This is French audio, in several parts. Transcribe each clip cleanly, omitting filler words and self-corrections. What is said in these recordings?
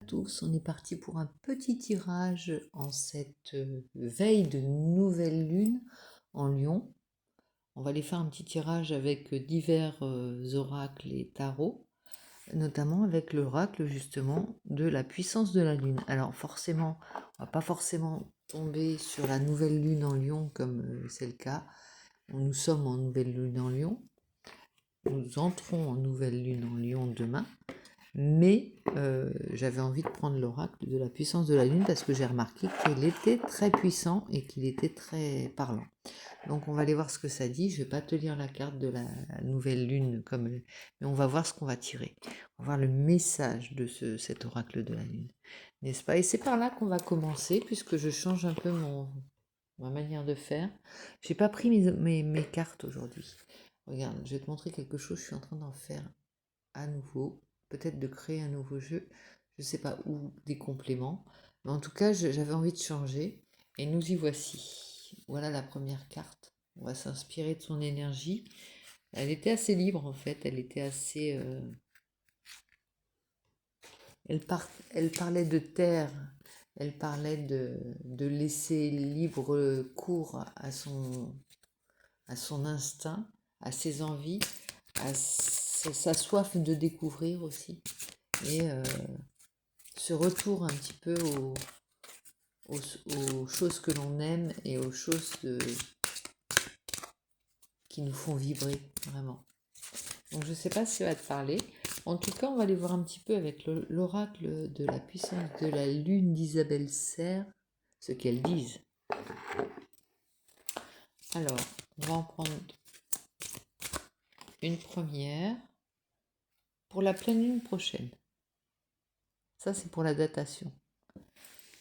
Tous, on est parti pour un petit tirage en cette veille de nouvelle lune en Lion. On va aller faire un petit tirage avec divers oracles et tarots, notamment avec l'oracle justement de la puissance de la lune. Alors forcément, on va pas forcément tomber sur la nouvelle lune en Lion comme c'est le cas. Nous sommes en nouvelle lune en Lion. Nous entrons en nouvelle lune en Lion demain. Mais j'avais envie de prendre l'oracle de la puissance de la lune parce que j'ai remarqué qu'il était très puissant et qu'il était très parlant. Donc on va aller voir ce que ça dit. Je vais pas te lire la carte de la nouvelle lune mais on va voir ce qu'on va tirer. On va voir le message de cet oracle de la lune, n'est-ce pas? Et c'est par là qu'on va commencer puisque je change un peu ma manière de faire. J'ai pas pris mes cartes aujourd'hui. Regarde, je vais te montrer quelque chose. Je suis en train d'en faire à nouveau, peut-être de créer un nouveau jeu, je sais pas, ou des compléments. Mais en tout cas, j'avais envie de changer. Et nous y voici. Voilà la première carte. On va s'inspirer de son énergie. Elle était assez libre en fait. Elle était assez. Elle parlait de terre. Elle parlait de laisser libre cours à son instinct, à ses envies, à sa soif de découvrir aussi. Et ce retour un petit peu aux choses que l'on aime et aux choses qui nous font vibrer vraiment. Donc je ne sais pas si ça va te parler. En tout cas, on va aller voir un petit peu avec l'oracle de la puissance de la lune d'Isabelle Serre, ce qu'elles disent. Alors, on va en prendre une première pour la pleine lune prochaine. Ça, c'est pour la datation.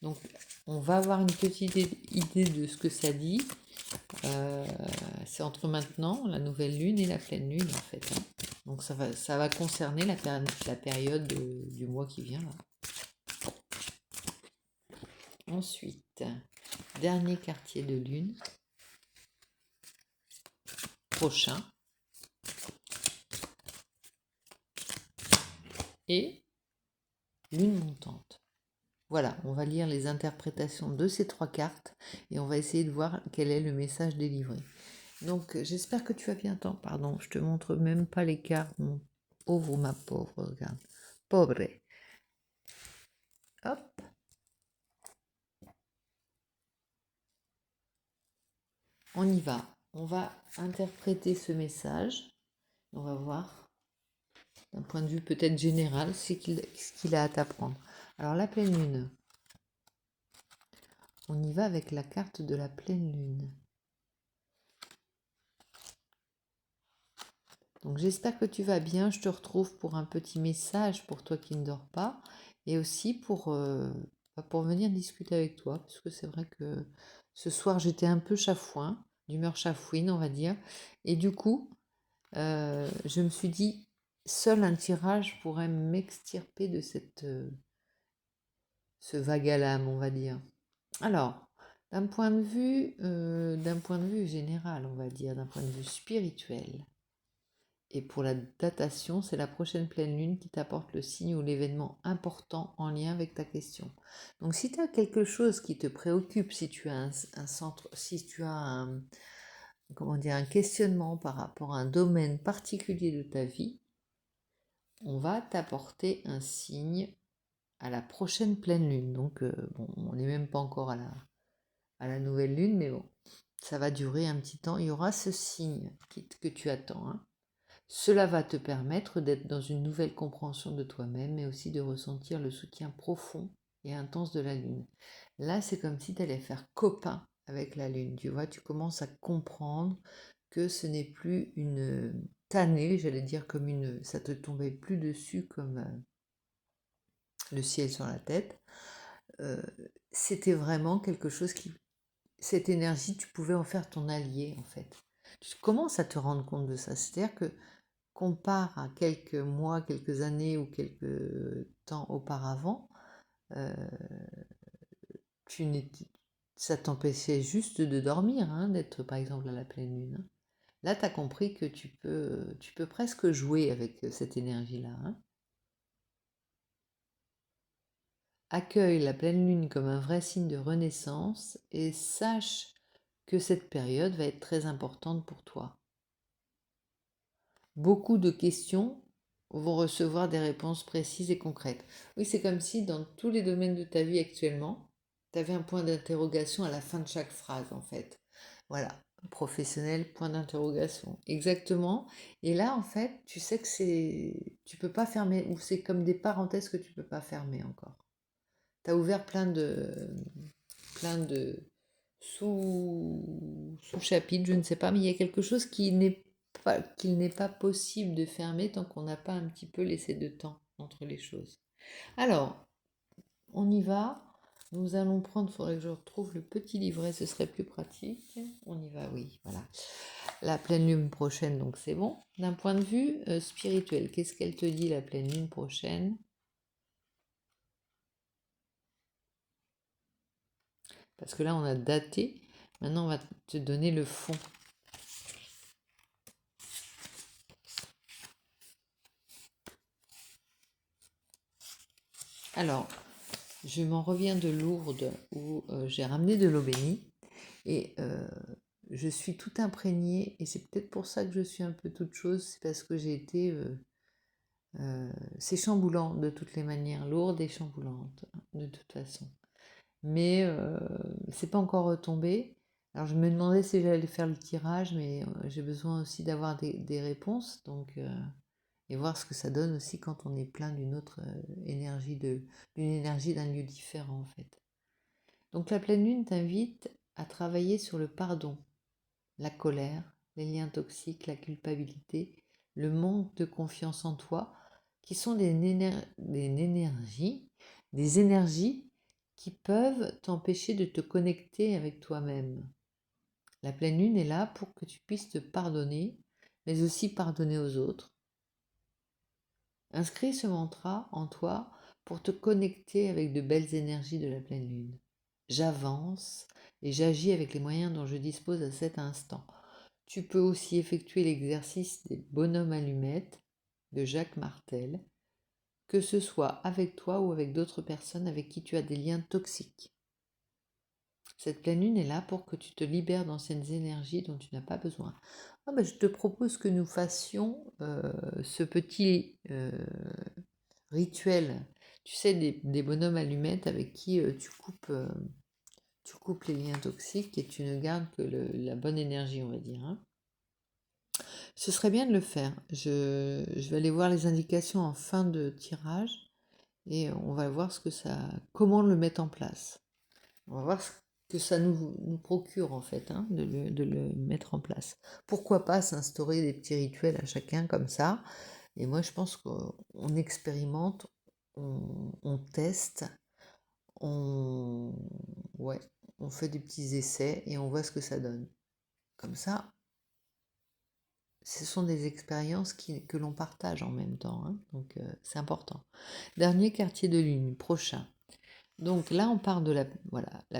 Donc, on va avoir une petite idée de ce que ça dit. C'est entre maintenant, la nouvelle lune et la pleine lune en fait. Hein. Donc ça va concerner la période du mois qui vient. Là. Ensuite, dernier quartier de lune prochain. Et lune montante. Voilà, on va lire les interprétations de ces trois cartes et on va essayer de voir quel est le message délivré. Donc j'espère que tu vas bien. Attends, pardon, je te montre même pas les cartes, mon pauvre ou ma pauvre, regarde. Pauvre. Hop. On y va. On va interpréter ce message. On va voir d'un point de vue peut-être général ce qu'il a à t'apprendre. Alors la pleine lune. On y va avec la carte de la pleine lune. Donc j'espère que tu vas bien. Je te retrouve pour un petit message pour toi qui ne dors pas et aussi pour venir discuter avec toi parce que c'est vrai que ce soir j'étais un peu chafouin, d'humeur chafouine on va dire. Et du coup, je me suis dit, seul un tirage pourrait m'extirper de ce vague à l'âme, on va dire. Alors, d'un point de vue général, on va dire, d'un point de vue spirituel, et pour la datation, c'est la prochaine pleine lune qui t'apporte le signe ou l'événement important en lien avec ta question. Donc, si tu as quelque chose qui te préoccupe, si tu as un centre, si tu as un questionnement par rapport à un domaine particulier de ta vie, on va t'apporter un signe à la prochaine pleine lune. Donc, on n'est même pas encore à la nouvelle lune, mais bon, ça va durer un petit temps. Il y aura ce signe que tu attends. Hein. Cela va te permettre d'être dans une nouvelle compréhension de toi-même, mais aussi de ressentir le soutien profond et intense de la lune. Là, c'est comme si tu allais faire copain avec la lune. Tu vois, tu commences à comprendre que ce n'est plus une tannée, j'allais dire ça te tombait plus dessus comme le ciel sur la tête. C'était vraiment quelque chose cette énergie, tu pouvais en faire ton allié en fait. Tu commences à te rendre compte de ça. C'est-à-dire que compare à quelques mois, quelques années ou quelques temps auparavant, euh, ça t'empêchait juste de dormir, hein, d'être par exemple à la pleine lune. Hein. Là, tu as compris que tu peux presque jouer avec cette énergie-là. Hein. Accueille la pleine lune comme un vrai signe de renaissance et sache que cette période va être très importante pour toi. Beaucoup de questions vont recevoir des réponses précises et concrètes. Oui, c'est comme si dans tous les domaines de ta vie actuellement, tu avais un point d'interrogation à la fin de chaque phrase, en fait. Voilà, professionnel, point d'interrogation. Exactement. Et là, en fait, tu sais que tu peux pas fermer, ou c'est comme des parenthèses que tu peux pas fermer encore. Tu as ouvert plein de sous-chapitres, je ne sais pas, mais il y a quelque chose qu'il n'est pas possible de fermer tant qu'on n'a pas un petit peu laissé de temps entre les choses. Alors, on y va. Nous allons prendre, il faudrait que je retrouve le petit livret, ce serait plus pratique. On y va, oui, voilà. La pleine lune prochaine, donc c'est bon. D'un point de vue spirituel, qu'est-ce qu'elle te dit la pleine lune prochaine? Parce que là, on a daté. Maintenant, on va te donner le fond. Alors, je m'en reviens de Lourdes où j'ai ramené de l'eau bénie et je suis tout imprégnée et c'est peut-être pour ça que je suis un peu toute chose, c'est parce que j'ai été... c'est chamboulant de toutes les manières, lourde et chamboulante de toute façon. Mais c'est pas encore retombé. Alors je me demandais si j'allais faire le tirage, mais j'ai besoin aussi d'avoir des réponses, donc et voir ce que ça donne aussi quand on est plein d'une autre énergie, d'une énergie d'un lieu différent en fait. Donc la pleine lune t'invite à travailler sur le pardon, la colère, les liens toxiques, la culpabilité, le manque de confiance en toi, qui sont des énergies qui peuvent t'empêcher de te connecter avec toi-même. La pleine lune est là pour que tu puisses te pardonner, mais aussi pardonner aux autres. Inscris ce mantra en toi pour te connecter avec de belles énergies de la pleine lune. J'avance et j'agis avec les moyens dont je dispose à cet instant. Tu peux aussi effectuer l'exercice des bonhommes allumettes de Jacques Martel, que ce soit avec toi ou avec d'autres personnes avec qui tu as des liens toxiques. Cette pleine lune est là pour que tu te libères d'anciennes énergies dont tu n'as pas besoin. Je te propose que nous fassions ce petit rituel, tu sais, des bonhommes allumettes avec qui tu coupes les liens toxiques et tu ne gardes que la bonne énergie, on va dire. Hein. Ce serait bien de le faire. Je vais aller voir les indications en fin de tirage et on va voir comment le mettre en place. On va voir ce que ça nous procure en fait, hein, de le mettre en place. Pourquoi pas s'instaurer des petits rituels à chacun comme ça. Et moi je pense qu'on expérimente, on teste, on, ouais, on fait des petits essais et on voit ce que ça donne. Comme ça, ce sont des expériences que l'on partage en même temps, hein, donc c'est important. Dernier quartier de lune, prochain. Donc là, on part de la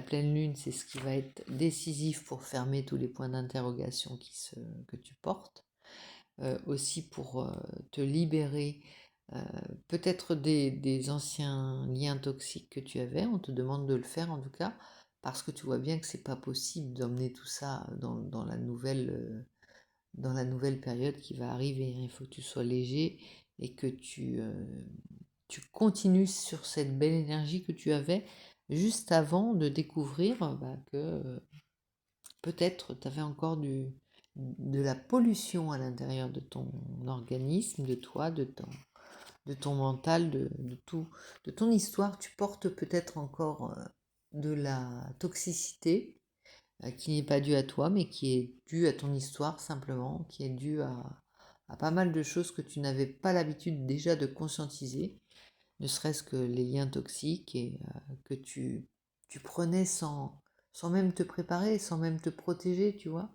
pleine lune, c'est ce qui va être décisif pour fermer tous les points d'interrogation que tu portes. Aussi pour te libérer peut-être des anciens liens toxiques que tu avais. On te demande de le faire en tout cas, parce que tu vois bien que c'est pas possible d'emmener tout ça dans la nouvelle période qui va arriver. Hein. Il faut que tu sois léger et que tu continues sur cette belle énergie que tu avais juste avant de découvrir que peut-être tu avais encore de la pollution à l'intérieur de ton organisme, de toi, de ton mental, de tout, de ton histoire. Tu portes peut-être encore de la toxicité qui n'est pas due à toi, mais qui est due à ton histoire simplement, qui est due à pas mal de choses que tu n'avais pas l'habitude déjà de conscientiser, ne serait-ce que les liens toxiques et que tu prenais sans même te préparer, sans même te protéger, tu vois.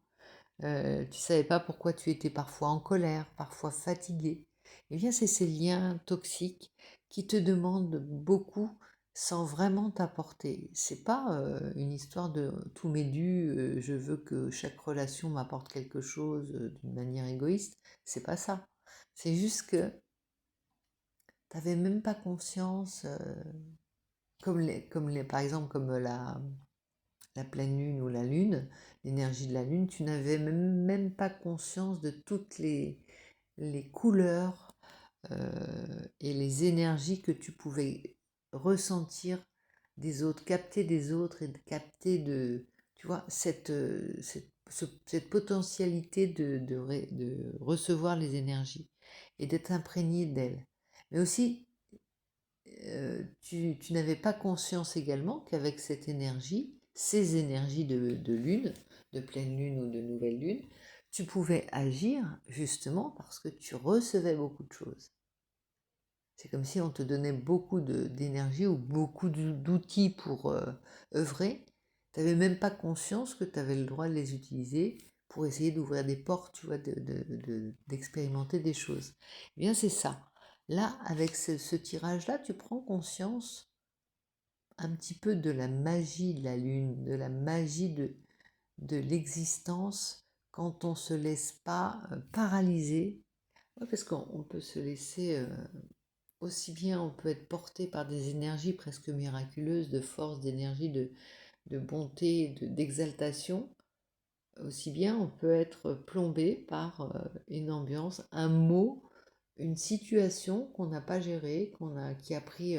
Tu savais pas pourquoi tu étais parfois en colère, parfois fatigué. Eh bien, c'est ces liens toxiques qui te demandent beaucoup sans vraiment t'apporter. C'est pas une histoire de tout m'est dû, je veux que chaque relation m'apporte quelque chose d'une manière égoïste. C'est pas ça. C'est juste que t'avais même pas conscience par exemple, comme la pleine lune ou la lune, l'énergie de la lune, tu n'avais même pas conscience de toutes les couleurs et les énergies que tu pouvais ressentir des autres, capter des autres et de capter tu vois, cette potentialité de recevoir les énergies et d'être imprégné d'elles. Mais aussi, tu n'avais pas conscience également qu'avec cette énergie, ces énergies de lune, de pleine lune ou de nouvelle lune, tu pouvais agir justement parce que tu recevais beaucoup de choses. C'est comme si on te donnait beaucoup d'énergie ou beaucoup d'outils pour œuvrer. Tu n'avais même pas conscience que tu avais le droit de les utiliser pour essayer d'ouvrir des portes, tu vois, d'expérimenter des choses. Eh bien, c'est ça. Là, avec ce tirage-là, tu prends conscience un petit peu de la magie de la Lune, de la magie de l'existence quand on ne se laisse pas paralyser. Ouais, parce qu'on peut se laisser, aussi bien on peut être porté par des énergies presque miraculeuses, de force, d'énergie, de bonté, d'exaltation, aussi bien on peut être plombé par une ambiance, un mot, une situation qu'on n'a pas gérée, qui a pris,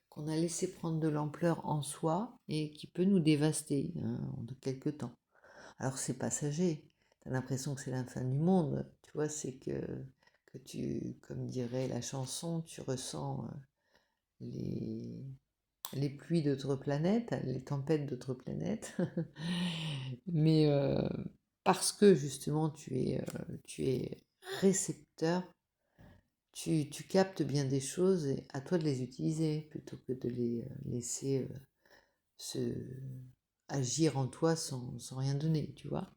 qu'on a laissé prendre de l'ampleur en soi et qui peut nous dévaster de quelque temps. Alors c'est passager, tu as l'impression que c'est la fin du monde, tu vois, c'est que comme dirait la chanson, tu ressens les, les pluies d'autres planètes, les tempêtes d'autres planètes, mais parce que justement tu es récepteur, tu captes bien des choses et à toi de les utiliser plutôt que de les laisser se agir en toi sans rien donner, tu vois.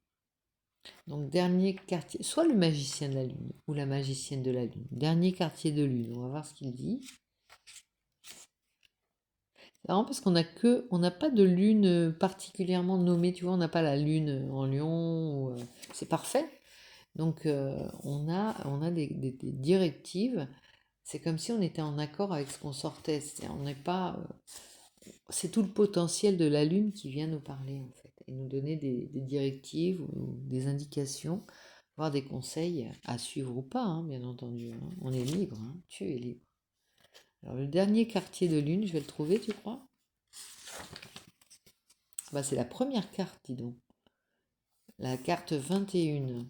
Donc dernier quartier, soit le magicien de la lune ou la magicienne de la lune, dernier quartier de lune, on va voir ce qu'il dit. C'est marrant parce on n'a pas de lune particulièrement nommée, tu vois, on n'a pas la lune en lion, c'est parfait. Donc on a des directives, c'est comme si on était en accord avec ce qu'on sortait, on n'est pas, c'est tout le potentiel de la lune qui vient nous parler en fait, et nous donner des directives ou des indications, voire des conseils à suivre ou pas, hein, bien entendu, hein. On est libre, hein, tu es libre. Alors le dernier quartier de lune, je vais le trouver, tu crois? Bah, c'est la première carte, dis donc. La carte 21.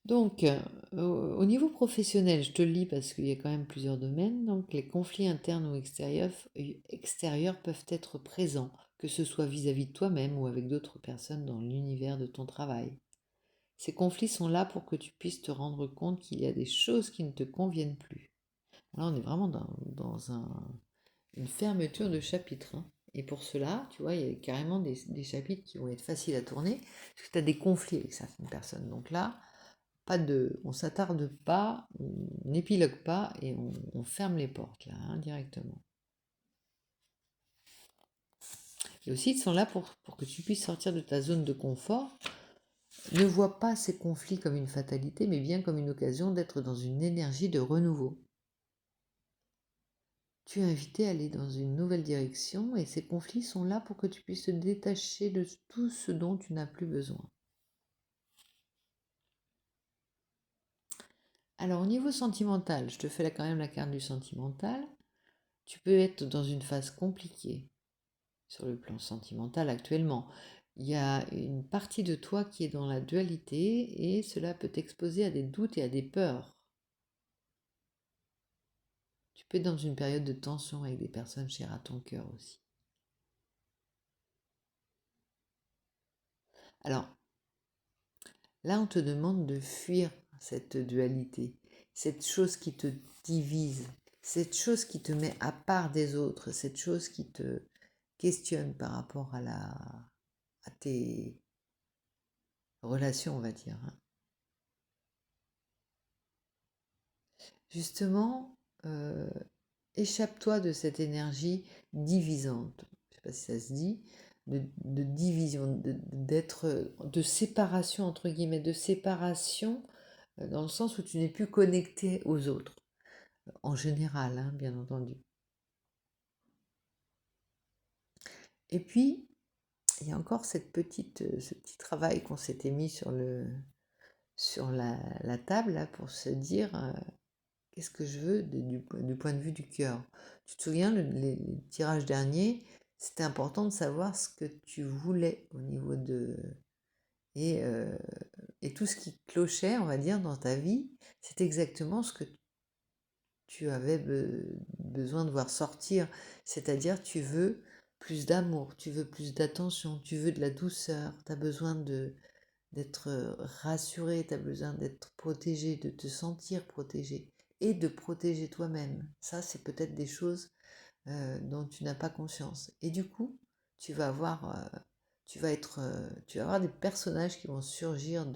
Donc, au niveau professionnel, je te le lis parce qu'il y a quand même plusieurs domaines. Donc, les conflits internes ou extérieurs peuvent être présents, que ce soit vis-à-vis de toi-même ou avec d'autres personnes dans l'univers de ton travail. Ces conflits sont là pour que tu puisses te rendre compte qu'il y a des choses qui ne te conviennent plus. Là, on est vraiment dans une fermeture de chapitre, hein. Et pour cela, tu vois, il y a carrément des chapitres qui vont être faciles à tourner, parce que tu as des conflits avec certaines personnes. Donc là, on s'attarde pas, on n'épilogue pas et on ferme les portes là, hein, directement. Et aussi, ils sont là pour que tu puisses sortir de ta zone de confort. Ne vois pas ces conflits comme une fatalité, mais bien comme une occasion d'être dans une énergie de renouveau. Tu es invité à aller dans une nouvelle direction et ces conflits sont là pour que tu puisses te détacher de tout ce dont tu n'as plus besoin. Alors au niveau sentimental, je te fais là quand même la carte du sentimental. Tu peux être dans une phase compliquée sur le plan sentimental actuellement. Il y a une partie de toi qui est dans la dualité et cela peut t'exposer à des doutes et à des peurs. Tu peux être dans une période de tension avec des personnes chères à ton cœur aussi. Alors, là, on te demande de fuir cette dualité, cette chose qui te divise, cette chose qui te met à part des autres, cette chose qui te questionne par rapport à tes relations, on va dire, hein. Justement, échappe-toi de cette énergie divisante. Je ne sais pas si ça se dit, de division, de séparation, entre guillemets, de séparation dans le sens où tu n'es plus connecté aux autres. en général, hein, bien entendu. Et puis, il y a encore ce petit travail qu'on s'était mis sur la table là, pour se dire qu'est-ce que je veux du point de vue du cœur. Tu te souviens, les tirages derniers, c'était important de savoir ce que tu voulais au niveau de... Et, euh, et tout ce qui clochait, on va dire, dans ta vie, c'est exactement ce que tu avais besoin de voir sortir. C'est-à-dire, tu veux plus d'amour, tu veux plus d'attention, tu veux de la douceur, tu as besoin d'être rassuré, tu as besoin d'être protégé, de te sentir protégé et de protéger toi-même. Ça, c'est peut-être des choses dont tu n'as pas conscience. Et du coup, tu vas avoir, tu vas avoir des personnages qui vont surgir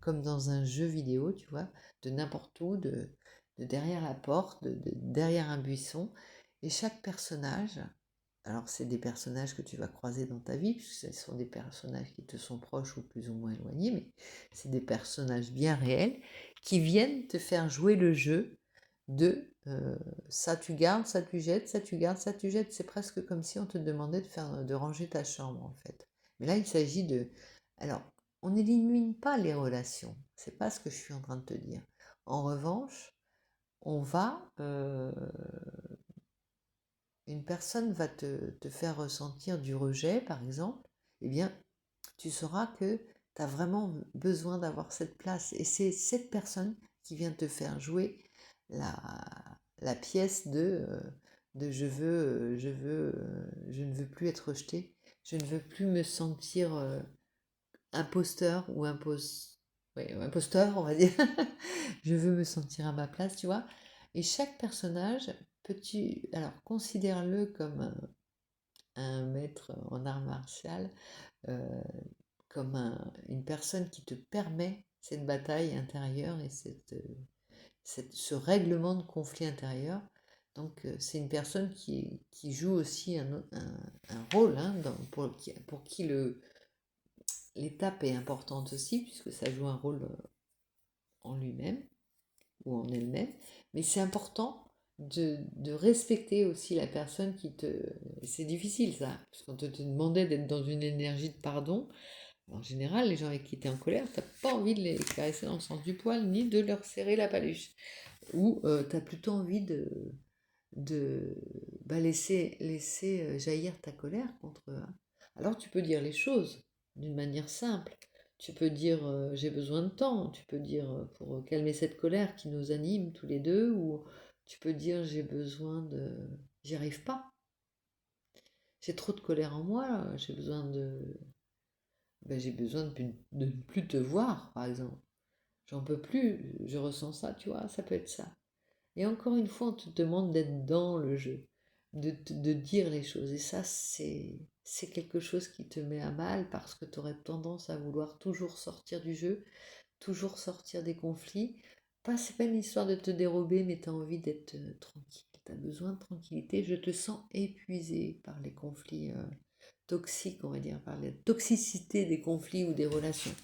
comme dans un jeu vidéo, tu vois, de n'importe où, de derrière la porte, de derrière un buisson. Et chaque personnage, alors c'est des personnages que tu vas croiser dans ta vie, puisque ce sont des personnages qui te sont proches ou plus ou moins éloignés, mais c'est des personnages bien réels qui viennent te faire jouer le jeu de ça tu gardes, ça tu jettes, ça tu gardes, ça tu jettes. C'est presque comme si on te demandait de ranger ta chambre en fait. Mais là il s'agit de... Alors, on n'élimine pas les relations, c'est pas ce que je suis en train de te dire. En revanche, on va... une personne va te faire ressentir du rejet par exemple, eh bien tu sauras que tu as vraiment besoin d'avoir cette place. Et c'est cette personne qui vient te faire jouer la, la pièce de je ne veux plus être rejeté, je ne veux plus me sentir imposteur ou ouais, imposteur, on va dire. Je veux me sentir à ma place, tu vois. Et chaque personnage, peux-tu, alors considère-le comme un maître en art martial, euh, comme une personne qui te permet cette bataille intérieure et ce règlement de conflit intérieur. Donc c'est une personne qui joue aussi un rôle hein, pour qui l'étape est importante aussi, puisque ça joue un rôle en lui-même ou en elle-même. Mais c'est important de respecter aussi la personne qui te... C'est difficile ça, parce qu'on te demandait d'être dans une énergie de pardon. En général, les gens avec qui tu es en colère, t'as pas envie de les caresser dans le sens du poil, ni de leur serrer la paluche. Ou tu as plutôt envie de laisser jaillir ta colère contre eux. Hein. Alors tu peux dire les choses d'une manière simple. Tu peux dire j'ai besoin de temps. Tu peux dire pour calmer cette colère qui nous anime tous les deux. Ou tu peux dire j'ai besoin de... J'y arrive pas. J'ai trop de colère en moi. J'ai besoin de... j'ai besoin de ne plus te voir, par exemple. J'en peux plus. Je ressens ça, tu vois. Ça peut être ça. Et encore une fois, on te demande d'être dans le jeu, de dire les choses. Et ça, c'est quelque chose qui te met à mal parce que tu aurais tendance à vouloir toujours sortir du jeu, toujours sortir des conflits. C'est pas une histoire de te dérober, mais tu as envie d'être tranquille. Tu as besoin de tranquillité. Je te sens épuisé par les conflits toxiques, on va dire, par la toxicité des conflits ou des relations.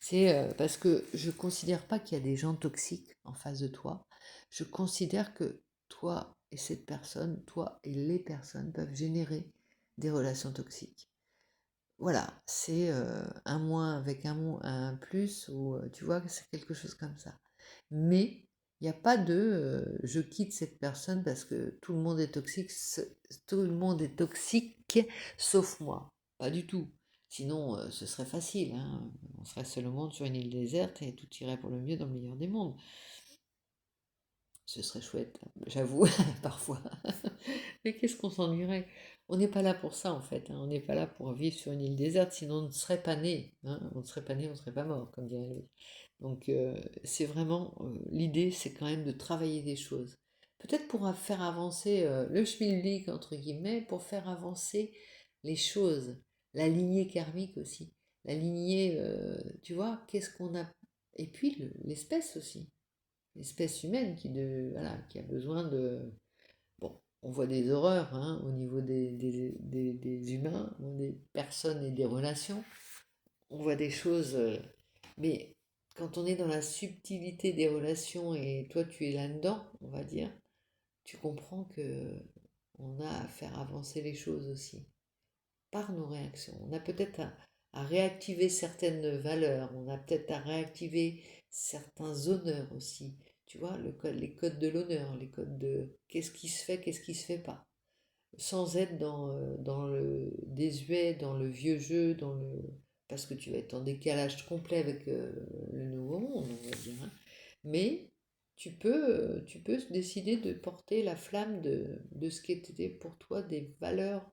C'est parce que je ne considère pas qu'il y a des gens toxiques en face de toi. Je considère que toi et cette personne, toi et les personnes peuvent générer des relations toxiques. Voilà, c'est un moins avec un plus, ou tu vois, c'est quelque chose comme ça. Mais il n'y a pas de je quitte cette personne parce que tout le monde est toxique, tout le monde est toxique sauf moi. Pas du tout. Sinon, ce serait facile, hein. On serait seul au monde sur une île déserte et tout irait pour le mieux dans le meilleur des mondes. Ce serait chouette, j'avoue, parfois. Mais qu'est-ce qu'on s'ennuierait? On n'est pas là pour ça, en fait. Hein. On n'est pas là pour vivre sur une île déserte, sinon on ne serait pas né. Hein. On ne serait pas né, on ne serait pas mort, comme dirait l'autre. Donc, c'est vraiment... l'idée, c'est quand même de travailler des choses. Peut-être pour faire avancer le schmilblick, entre guillemets, pour faire avancer les choses. La lignée karmique aussi. La lignée, tu vois, qu'est-ce qu'on a... Et puis, l'espèce aussi l'espèce humaine voilà, qui a besoin de... Bon, on voit des horreurs hein, au niveau des humains, des personnes et des relations. On voit des choses... mais quand on est dans la subtilité des relations et toi tu es là-dedans, on va dire, tu comprends que on a à faire avancer les choses aussi par nos réactions. On a peut-être à réactiver certaines valeurs, on a peut-être à réactiver certains honneurs aussi. Tu vois, les codes de l'honneur, les codes de qu'est-ce qui se fait, qu'est-ce qui se fait pas. Sans être dans le désuet, dans le vieux jeu, parce que tu vas être en décalage complet avec le nouveau monde, on va dire, hein. Mais tu peux décider de porter la flamme de ce qui était pour toi des valeurs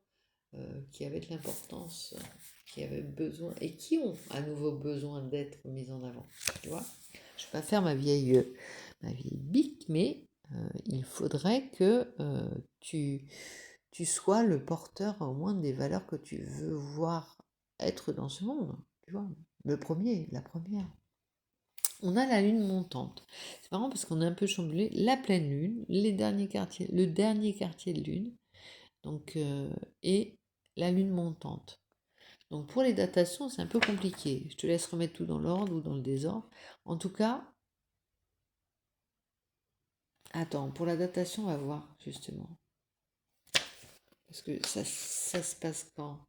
qui avaient de l'importance, qui avaient besoin et qui ont à nouveau besoin d'être mises en avant. Tu vois, je ne vais pas faire ma vieille bique, mais il faudrait que tu sois le porteur au moins des valeurs que tu veux voir être dans ce monde. Tu vois, la première. On a la lune montante. C'est marrant parce qu'on a un peu chamboulé la pleine lune, le dernier quartier de lune, donc, et la lune montante. Donc pour les datations, c'est un peu compliqué. Je te laisse remettre tout dans l'ordre ou dans le désordre. En tout cas, attends, pour la datation, on va voir justement. Parce que ça se passe quand?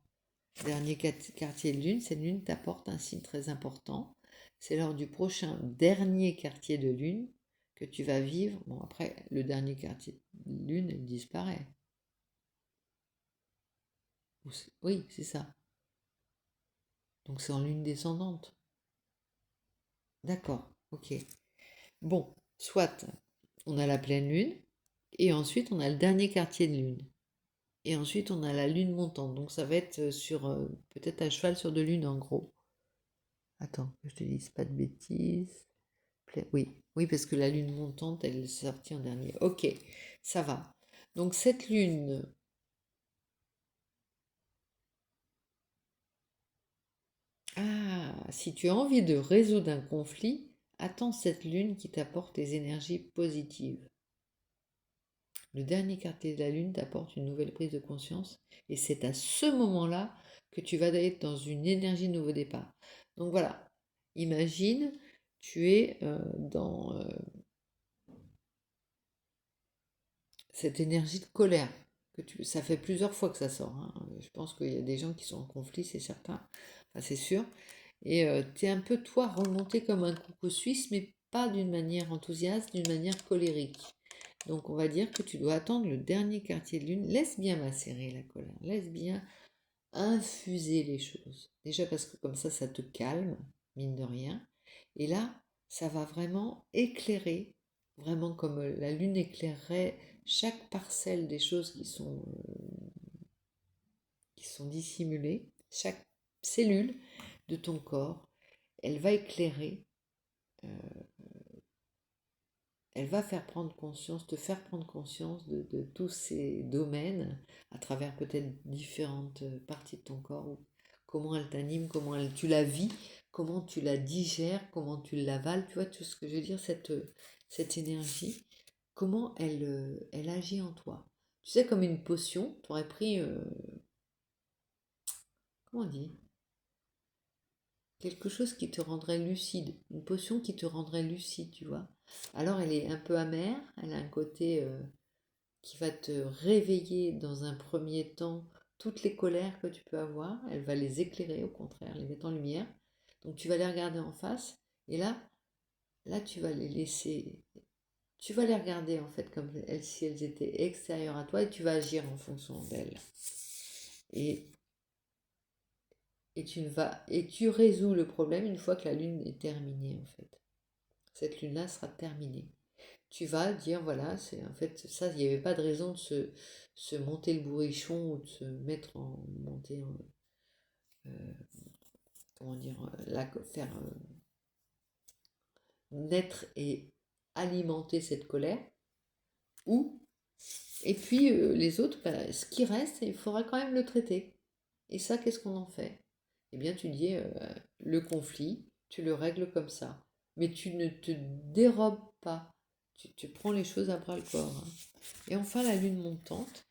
Dernier quartier de lune, cette lune t'apporte un signe très important. C'est lors du prochain dernier quartier de lune que tu vas vivre. Bon, après, le dernier quartier de lune, il disparaît. Oui, c'est ça. Donc c'est en lune descendante. D'accord, ok. Bon, soit on a la pleine lune, et ensuite on a le dernier quartier de lune. Et ensuite on a la lune montante. Donc ça va être peut-être à cheval sur 2 lunes en gros. Attends, que je te dise pas de bêtises. Oui, oui, parce que la lune montante, elle est sortie en dernier. Ok, ça va. Donc cette lune, si tu as envie de résoudre un conflit, attends cette lune qui t'apporte des énergies positives. Le dernier quartier de la lune t'apporte une nouvelle prise de conscience et c'est à ce moment-là que tu vas être dans une énergie de nouveau départ. Donc voilà, imagine, tu es dans cette énergie de colère. Ça fait plusieurs fois que ça sort, hein. Je pense qu'il y a des gens qui sont en conflit, c'est certain, enfin, c'est sûr. Et tu es un peu, toi, remonté comme un coucou suisse, mais pas d'une manière enthousiaste, d'une manière colérique. Donc on va dire que tu dois attendre le dernier quartier de lune. Laisse bien macérer la colère, laisse bien infuser les choses. Déjà parce que comme ça te calme, mine de rien. Et là, ça va vraiment éclairer, vraiment comme la lune éclairerait chaque parcelle des choses qui sont dissimulées, chaque cellule de ton corps, elle va éclairer, euh, elle va faire prendre conscience, te faire prendre conscience de tous ces domaines à travers peut-être différentes parties de ton corps, ou comment elle t'anime, tu la vis, comment tu la digères, comment tu l'avales, tu vois tout ce que je veux dire, cette énergie, comment elle agit en toi. Tu sais, comme une potion, tu aurais pris, comment on dit, quelque chose qui te rendrait lucide, une potion qui te rendrait lucide, tu vois. Alors elle est un peu amère, elle a un côté qui va te réveiller dans un premier temps toutes les colères que tu peux avoir, elle va les éclairer au contraire, les mettre en lumière. Donc tu vas les regarder en face et là tu vas les laisser, tu vas les regarder en fait comme si elles étaient extérieures à toi et tu vas agir en fonction d'elles. Et, et tu résous le problème une fois que la lune est terminée en fait. Cette lune-là sera terminée. Tu vas dire, voilà, c'est en fait ça, il n'y avait pas de raison de se monter le bourrichon ou de se mettre en monter, comment dire, faire naître et alimenter cette colère. Ou, et puis les autres, bah, ce qui reste, il faudra quand même le traiter. Et ça, qu'est-ce qu'on en fait? Eh bien, tu dis, le conflit, tu le règles comme ça. Mais tu ne te dérobes pas. Tu prends les choses à bras le corps, hein. Et enfin, la lune montante.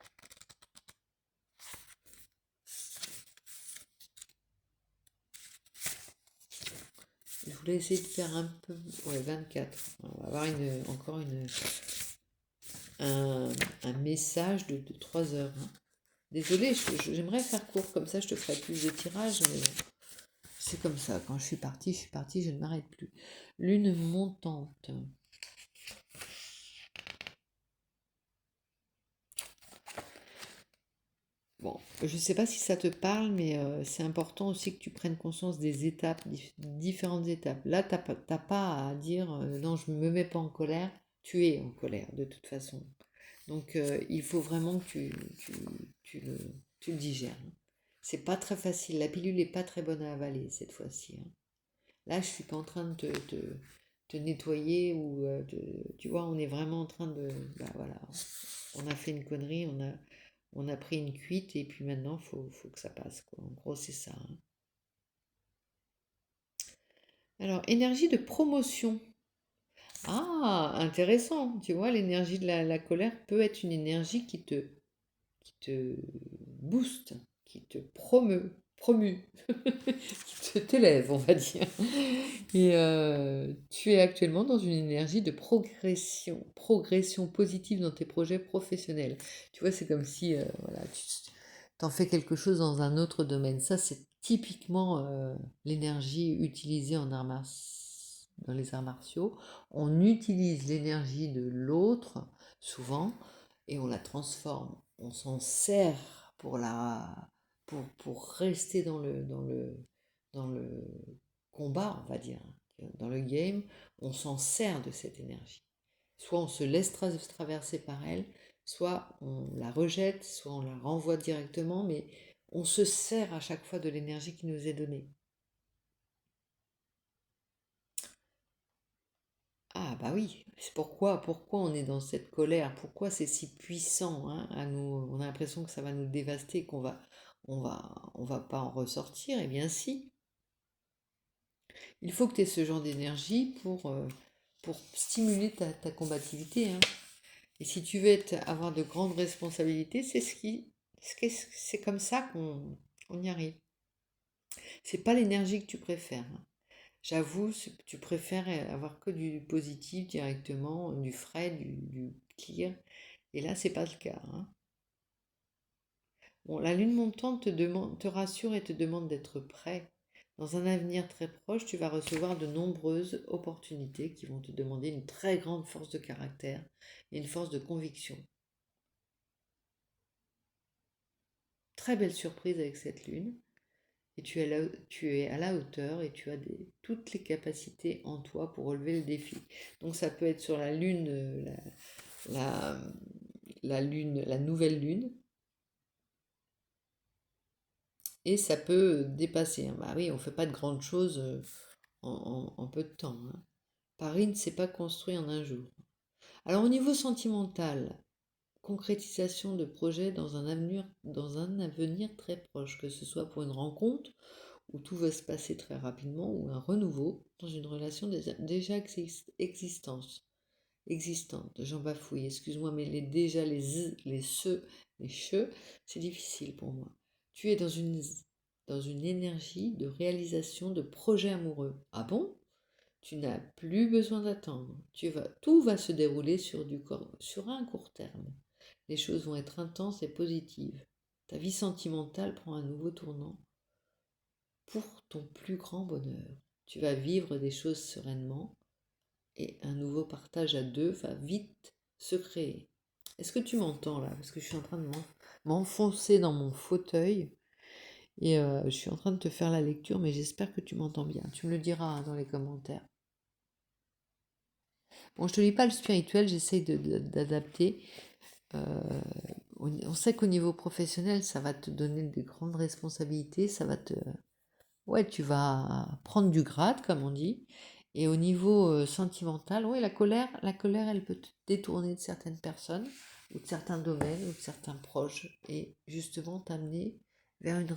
Je voulais essayer de faire un peu... Ouais, 24. On va avoir encore une un message de 3 heures, hein. Désolée, j'aimerais faire court, comme ça je te ferai plus de tirages, mais bon, c'est comme ça. Quand je suis partie, je ne m'arrête plus. Lune montante. Bon, je ne sais pas si ça te parle, mais c'est important aussi que tu prennes conscience des étapes, différentes étapes. Là, t'as pas à dire non, je ne me mets pas en colère. Tu es en colère de toute façon. Donc, il faut vraiment que tu le, tu le digères, hein. C'est pas très facile. La pilule n'est pas très bonne à avaler cette fois-ci, hein. Là, je suis pas en train de te nettoyer ou tu vois, on est vraiment en train de, bah voilà, on a fait une connerie, on a pris une cuite et puis maintenant, faut que ça passe, quoi. En gros, c'est ça, hein. Alors, énergie de promotion. Ah, intéressant. Tu vois, l'énergie de la colère peut être une énergie qui te booste, qui te promue, qui t'élève, on va dire. Et tu es actuellement dans une énergie de progression positive dans tes projets professionnels. Tu vois, c'est comme si voilà, tu t'en fais quelque chose dans un autre domaine. Ça, c'est typiquement l'énergie utilisée dans les arts martiaux. On utilise l'énergie de l'autre, souvent, et on la transforme. On s'en sert pour rester dans le combat, on va dire, dans le game, on s'en sert de cette énergie. Soit on se laisse traverser par elle, soit on la rejette, soit on la renvoie directement, mais on se sert à chaque fois de l'énergie qui nous est donnée. Ah bah oui, c'est pourquoi on est dans cette colère, pourquoi c'est si puissant, hein, à nous, on a l'impression que ça va nous dévaster, on va pas en ressortir. Eh bien si, il faut que tu aies ce genre d'énergie pour stimuler ta combativité, hein. Et si tu veux avoir de grandes responsabilités, c'est comme ça qu'on y arrive. C'est pas l'énergie que tu préfères, hein. J'avoue, tu préfères avoir que du positif directement, du frais, du clear. Et là, c'est pas le cas, hein. Bon, la lune montante te rassure et te demande d'être prêt. Dans un avenir très proche, tu vas recevoir de nombreuses opportunités qui vont te demander une très grande force de caractère et une force de conviction. Très belle surprise avec cette lune. Et tu es à la hauteur et tu as toutes les capacités en toi pour relever le défi. Donc ça peut être sur la lune, la, la lune, la nouvelle lune, et ça peut dépasser, hein. Bah oui, on ne fait pas de grandes choses en peu de temps, hein. Paris ne s'est pas construit en un jour. Alors au niveau sentimental, concrétisation de projets dans un avenir très proche, que ce soit pour une rencontre où tout va se passer très rapidement ou un renouveau dans une relation déjà existante. J'en bafouille, excuse-moi, mais les z, les se, les che, c'est difficile pour moi. Tu es dans une énergie de réalisation de projets amoureux. Ah bon? Tu n'as plus besoin d'attendre. Tout va se dérouler sur un court terme. Les choses vont être intenses et positives. Ta vie sentimentale prend un nouveau tournant pour ton plus grand bonheur. Tu vas vivre des choses sereinement et un nouveau partage à deux va vite se créer. Est-ce que tu m'entends là? Parce que je suis en train de m'enfoncer dans mon fauteuil et je suis en train de te faire la lecture, mais j'espère que tu m'entends bien. Tu me le diras, hein, dans les commentaires. Bon, je te lis pas le spirituel, j'essaye d'adapter. On sait qu'au niveau professionnel, ça va te donner de grandes responsabilités, ça va te... Ouais, tu vas prendre du grade, comme on dit. Et au niveau sentimental, ouais, la colère, elle peut te détourner de certaines personnes, ou de certains domaines, ou de certains proches, et justement t'amener vers une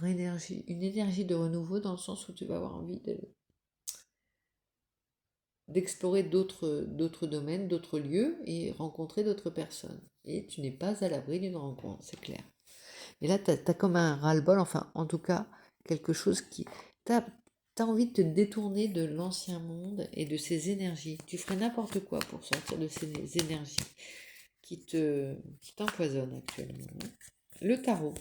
énergie de renouveau, dans le sens où tu vas avoir envie d'explorer d'autres domaines, d'autres lieux, et rencontrer d'autres personnes. Et tu n'es pas à l'abri d'une rencontre, c'est clair. Et là, tu as comme un ras-le-bol, enfin, en tout cas, quelque chose qui... Tu as envie de te détourner de l'ancien monde et de ces énergies. Tu ferais n'importe quoi pour sortir de ces énergies qui t'empoisonne actuellement, hein. Le tarot,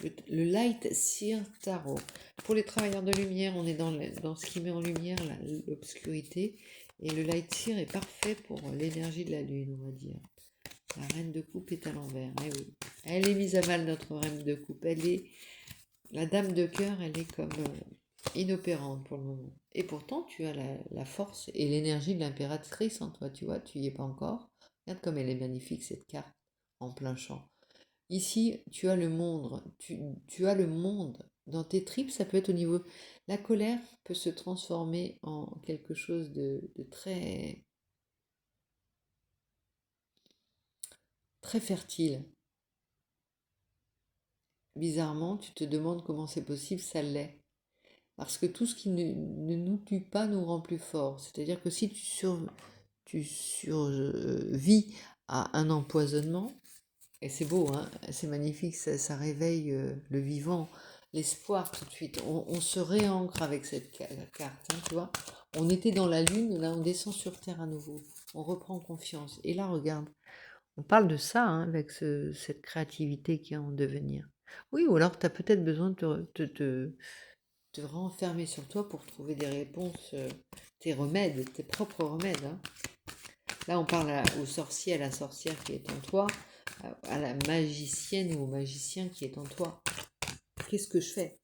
le Light Seer Tarot. Pour les travailleurs de lumière, on est dans ce qui met en lumière l'obscurité. Et le Light Seer est parfait pour l'énergie de la lune, on va dire. La reine de coupe est à l'envers. Eh oui. Elle est mise à mal, notre reine de coupe. La dame de cœur, elle est comme inopérante pour le moment. Et pourtant, tu as la force et l'énergie de l'impératrice en toi, tu vois, tu y es pas encore. Regarde comme elle est magnifique, cette carte, en plein champ. Ici, tu as le monde, tu as le monde. Dans tes tripes, ça peut être au niveau... La colère peut se transformer en quelque chose de très, très fertile. Bizarrement, tu te demandes comment c'est possible, ça l'est. Parce que tout ce qui ne nous tue pas nous rend plus forts. C'est-à-dire que si tu survis à un empoisonnement, et c'est beau, hein, c'est magnifique, ça réveille le vivant, l'espoir tout de suite. On se réancre avec cette carte, hein, tu vois. On était dans la lune, là on descend sur Terre à nouveau. On reprend confiance. Et là, regarde, on parle de ça, hein, avec cette créativité qui est en devenir. Oui, ou alors tu as peut-être besoin de te renfermer sur toi pour trouver des réponses, tes remèdes, tes propres remèdes, hein. Là, on parle au sorcier, à la sorcière qui est en toi, à la magicienne ou au magicien qui est en toi. Qu'est-ce que je fais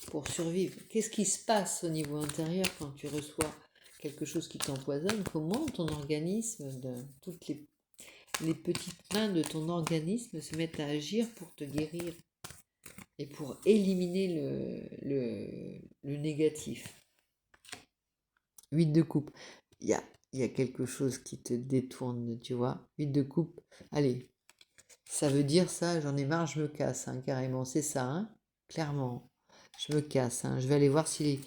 pour survivre? Qu'est-ce qui se passe au niveau intérieur quand tu reçois quelque chose qui t'empoisonne? Comment ton organisme, toutes les petites mains de ton organisme se mettent à agir pour te guérir et pour éliminer le négatif? 8 de coupe. Il y a quelque chose qui te détourne, tu vois. 8 de coupe. Allez, ça veut dire ça, j'en ai marre, je me casse, hein, carrément. C'est ça, hein, clairement. Je me casse, hein. Je vais aller voir si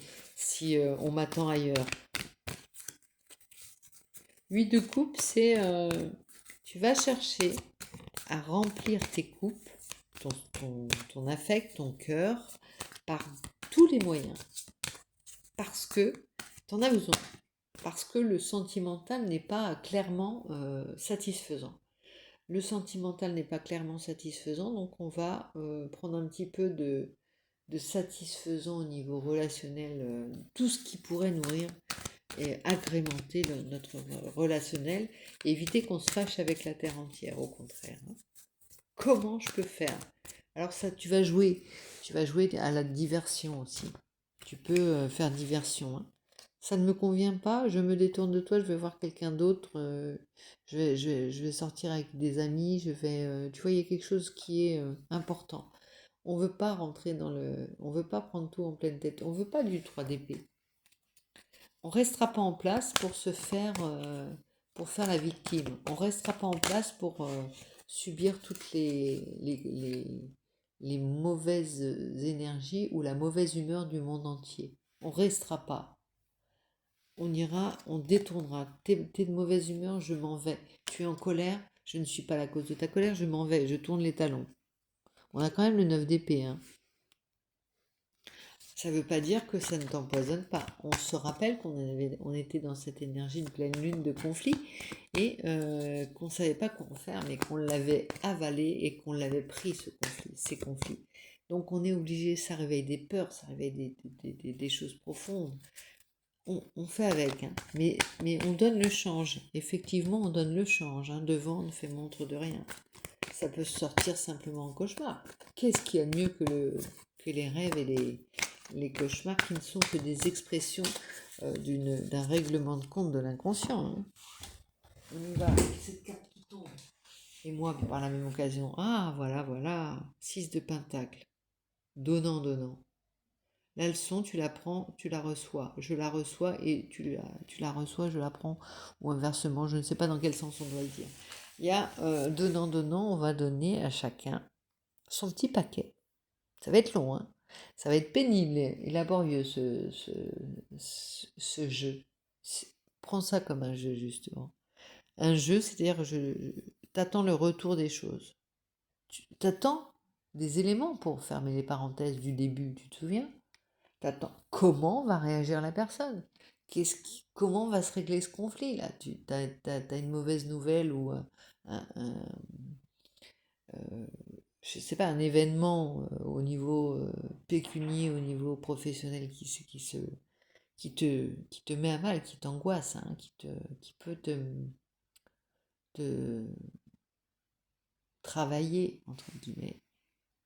on m'attend ailleurs. 8 de coupe, c'est tu vas chercher à remplir tes coupes, ton affect, ton cœur, par tous les moyens. Parce que tu en as besoin. Parce que le sentimental n'est pas clairement satisfaisant. Le sentimental n'est pas clairement satisfaisant, donc on va prendre un petit peu de satisfaisant au niveau relationnel, tout ce qui pourrait nourrir et agrémenter notre relationnel, et éviter qu'on se fâche avec la terre entière, au contraire, hein. Comment je peux faire? Alors ça, tu vas jouer à la diversion aussi. Tu peux faire diversion, hein. Ça ne me convient pas, je me détourne de toi, je vais voir quelqu'un d'autre, je vais sortir avec des amis, tu vois, il y a quelque chose qui est important. On veut pas rentrer on veut pas prendre tout en pleine tête, on veut pas du 3 d'épée. On restera pas en place pour faire la victime. On restera pas en place pour subir toutes les mauvaises énergies ou la mauvaise humeur du monde entier. On restera pas. On ira, on détournera. T'es de mauvaise humeur, je m'en vais. Tu es en colère, je ne suis pas la cause de ta colère, je m'en vais, je tourne les talons. On a quand même le 9 d'épée, hein. Ça ne veut pas dire que ça ne t'empoisonne pas. On se rappelle on était dans cette énergie de pleine lune de conflit et qu'on ne savait pas quoi en faire, mais qu'on l'avait avalé et qu'on l'avait pris, ces conflits. Donc on est obligé, ça réveille des peurs, ça réveille des choses profondes. On fait avec, hein. Mais on donne le change. Effectivement, on donne le change, hein. Devant, on ne fait montre de rien. Ça peut sortir simplement en cauchemar. Qu'est-ce qu'il y a de mieux que les rêves et les cauchemars qui ne sont que des expressions d'un règlement de compte de l'inconscient, hein. On y va avec cette carte qui tombe. Et moi, par la même occasion, ah voilà, 6 de pentacle. Donnant, donnant. La leçon, tu la prends, tu la reçois. Je la reçois et tu la reçois, je la prends. Ou inversement, je ne sais pas dans quel sens on doit le dire. Il y a donnant, donnant, on va donner à chacun son petit paquet. Ça va être long, hein. Ça va être pénible et laborieux ce jeu. Prends ça comme un jeu, justement. Un jeu, c'est-à-dire t'attends le retour des choses. Tu t'attends des éléments pour fermer les parenthèses du début, tu te souviens? T'attends comment va réagir la personne. comment va se régler ce conflit là? Tu as une mauvaise nouvelle ou euh, je sais pas, un événement au niveau pécunier, au niveau professionnel qui te met à mal, qui t'angoisse, hein, qui peut te travailler, entre guillemets,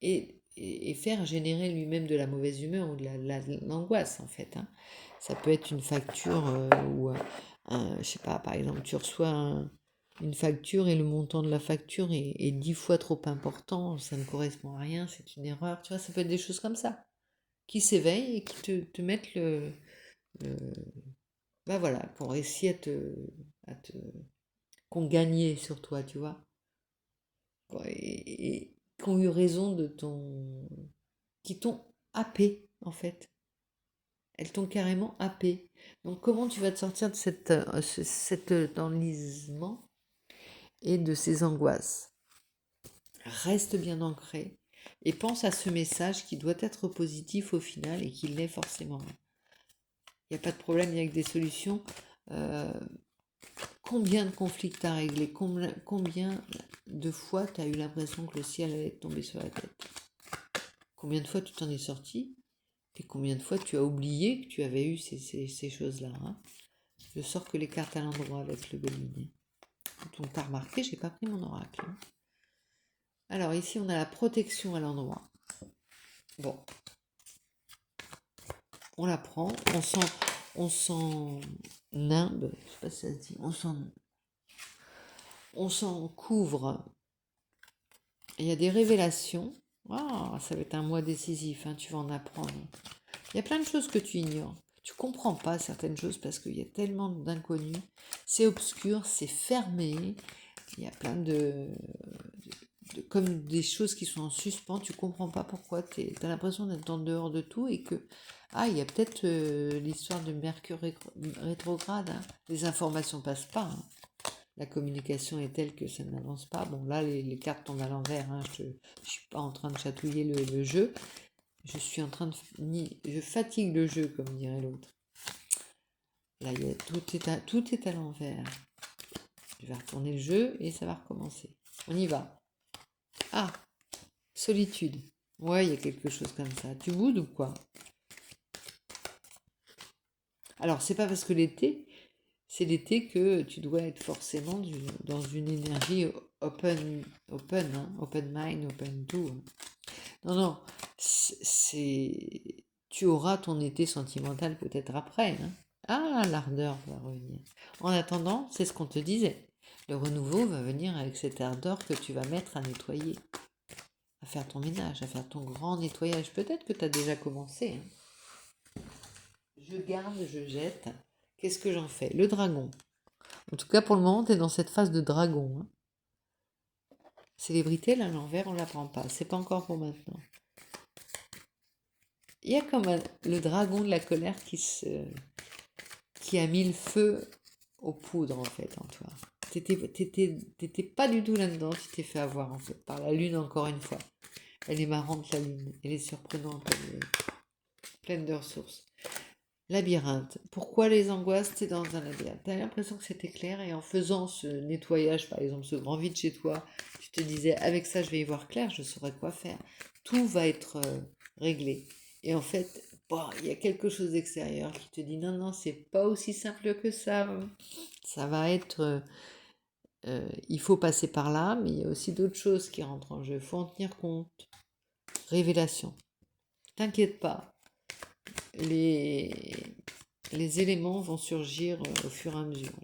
et faire générer lui-même de la mauvaise humeur ou de l'angoisse, en fait. Hein. Ça peut être une facture ou, je sais pas, par exemple, tu reçois une facture et le montant de la facture est 10 fois trop important, ça ne correspond à rien, c'est une erreur, tu vois, ça peut être des choses comme ça, qui s'éveillent et qui te mettent bah voilà, qu'on réussit à te, qu'on gagnait sur toi, tu vois, et qu'on eu raison de qui t'ont happé, en fait. Elles t'ont carrément happé. Donc comment tu vas te sortir de cet enlisement et de ces angoisses? Reste bien ancré et pense à ce message qui doit être positif au final et qui l'est forcément. Il n'y a pas de problème, il n'y a que des solutions. Euh, Combien de conflits tu as réglés? Combien de fois tu as eu l'impression que le ciel allait te tomber sur la tête? Combien de fois tu t'en es sorti? Et combien de fois tu as oublié que tu avais eu ces choses-là, hein? Je sors que les cartes à l'endroit avec le Béliné. Donc t'as remarqué, j'ai pas pris mon oracle. Hein. Alors ici on a la protection à l'endroit. Bon, on la prend, on s'en nimbe, je sais pas si ça se dit, on s'en couvre. Il y a des révélations. Ah, ça va être un mois décisif, hein, tu vas en apprendre. Il y a plein de choses que tu ignores. Tu comprends pas certaines choses parce qu'il y a tellement d'inconnus. C'est obscur, c'est fermé. Il y a plein comme des choses qui sont en suspens. Tu comprends pas pourquoi. Tu as l'impression d'être en dehors de tout et que il y a peut-être l'histoire de Mercure rétrograde. Hein. Les informations passent pas. Hein. La communication est telle que ça n'avance pas. Bon là les cartes tombent à l'envers. Hein. Je suis pas en train de chatouiller le jeu. Je suis en train de... Je fatigue le jeu, comme dirait l'autre. Là, tout est à l'envers. Je vais retourner le jeu et ça va recommencer. On y va. Ah, solitude. Ouais, il y a quelque chose comme ça. Tu boudes ou quoi? Alors, c'est pas parce que c'est l'été que tu dois être forcément dans une énergie open, hein, open mind, open to. Hein. Non, non, tu auras ton été sentimental peut-être après. Hein. Ah, l'ardeur va revenir. En attendant, c'est ce qu'on te disait. Le renouveau va venir avec cette ardeur que tu vas mettre à nettoyer, à faire ton ménage, à faire ton grand nettoyage. Peut-être que tu as déjà commencé. Hein. Je garde, je jette. Qu'est-ce que j'en fais? Le dragon. En tout cas, pour le moment, tu es dans cette phase de dragon. Hein. Célébrité, là, à l'envers, on ne l'apprend pas. C'est pas encore pour maintenant. Il y a comme le dragon de la colère qui a mis le feu aux poudres, en fait, en toi. T'étais pas du tout là-dedans, tu t'es fait avoir, en fait, par la lune, encore une fois. Elle est marrante, la lune. Elle est surprenante, elle est pleine de ressources. Labyrinthe. Pourquoi les angoisses? T'es dans un labyrinthe. T'as l'impression que c'était clair et en faisant ce nettoyage, par exemple, ce grand vide chez toi, tu te disais, avec ça, je vais y voir clair, je saurai quoi faire. Tout va être réglé. Et en fait, il y a quelque chose d'extérieur qui te dit, non, non, c'est pas aussi simple que ça. Ça va être... il faut passer par là, mais il y a aussi d'autres choses qui rentrent en jeu. Il faut en tenir compte. Révélation. T'inquiète pas. Les éléments vont surgir au fur et à mesure.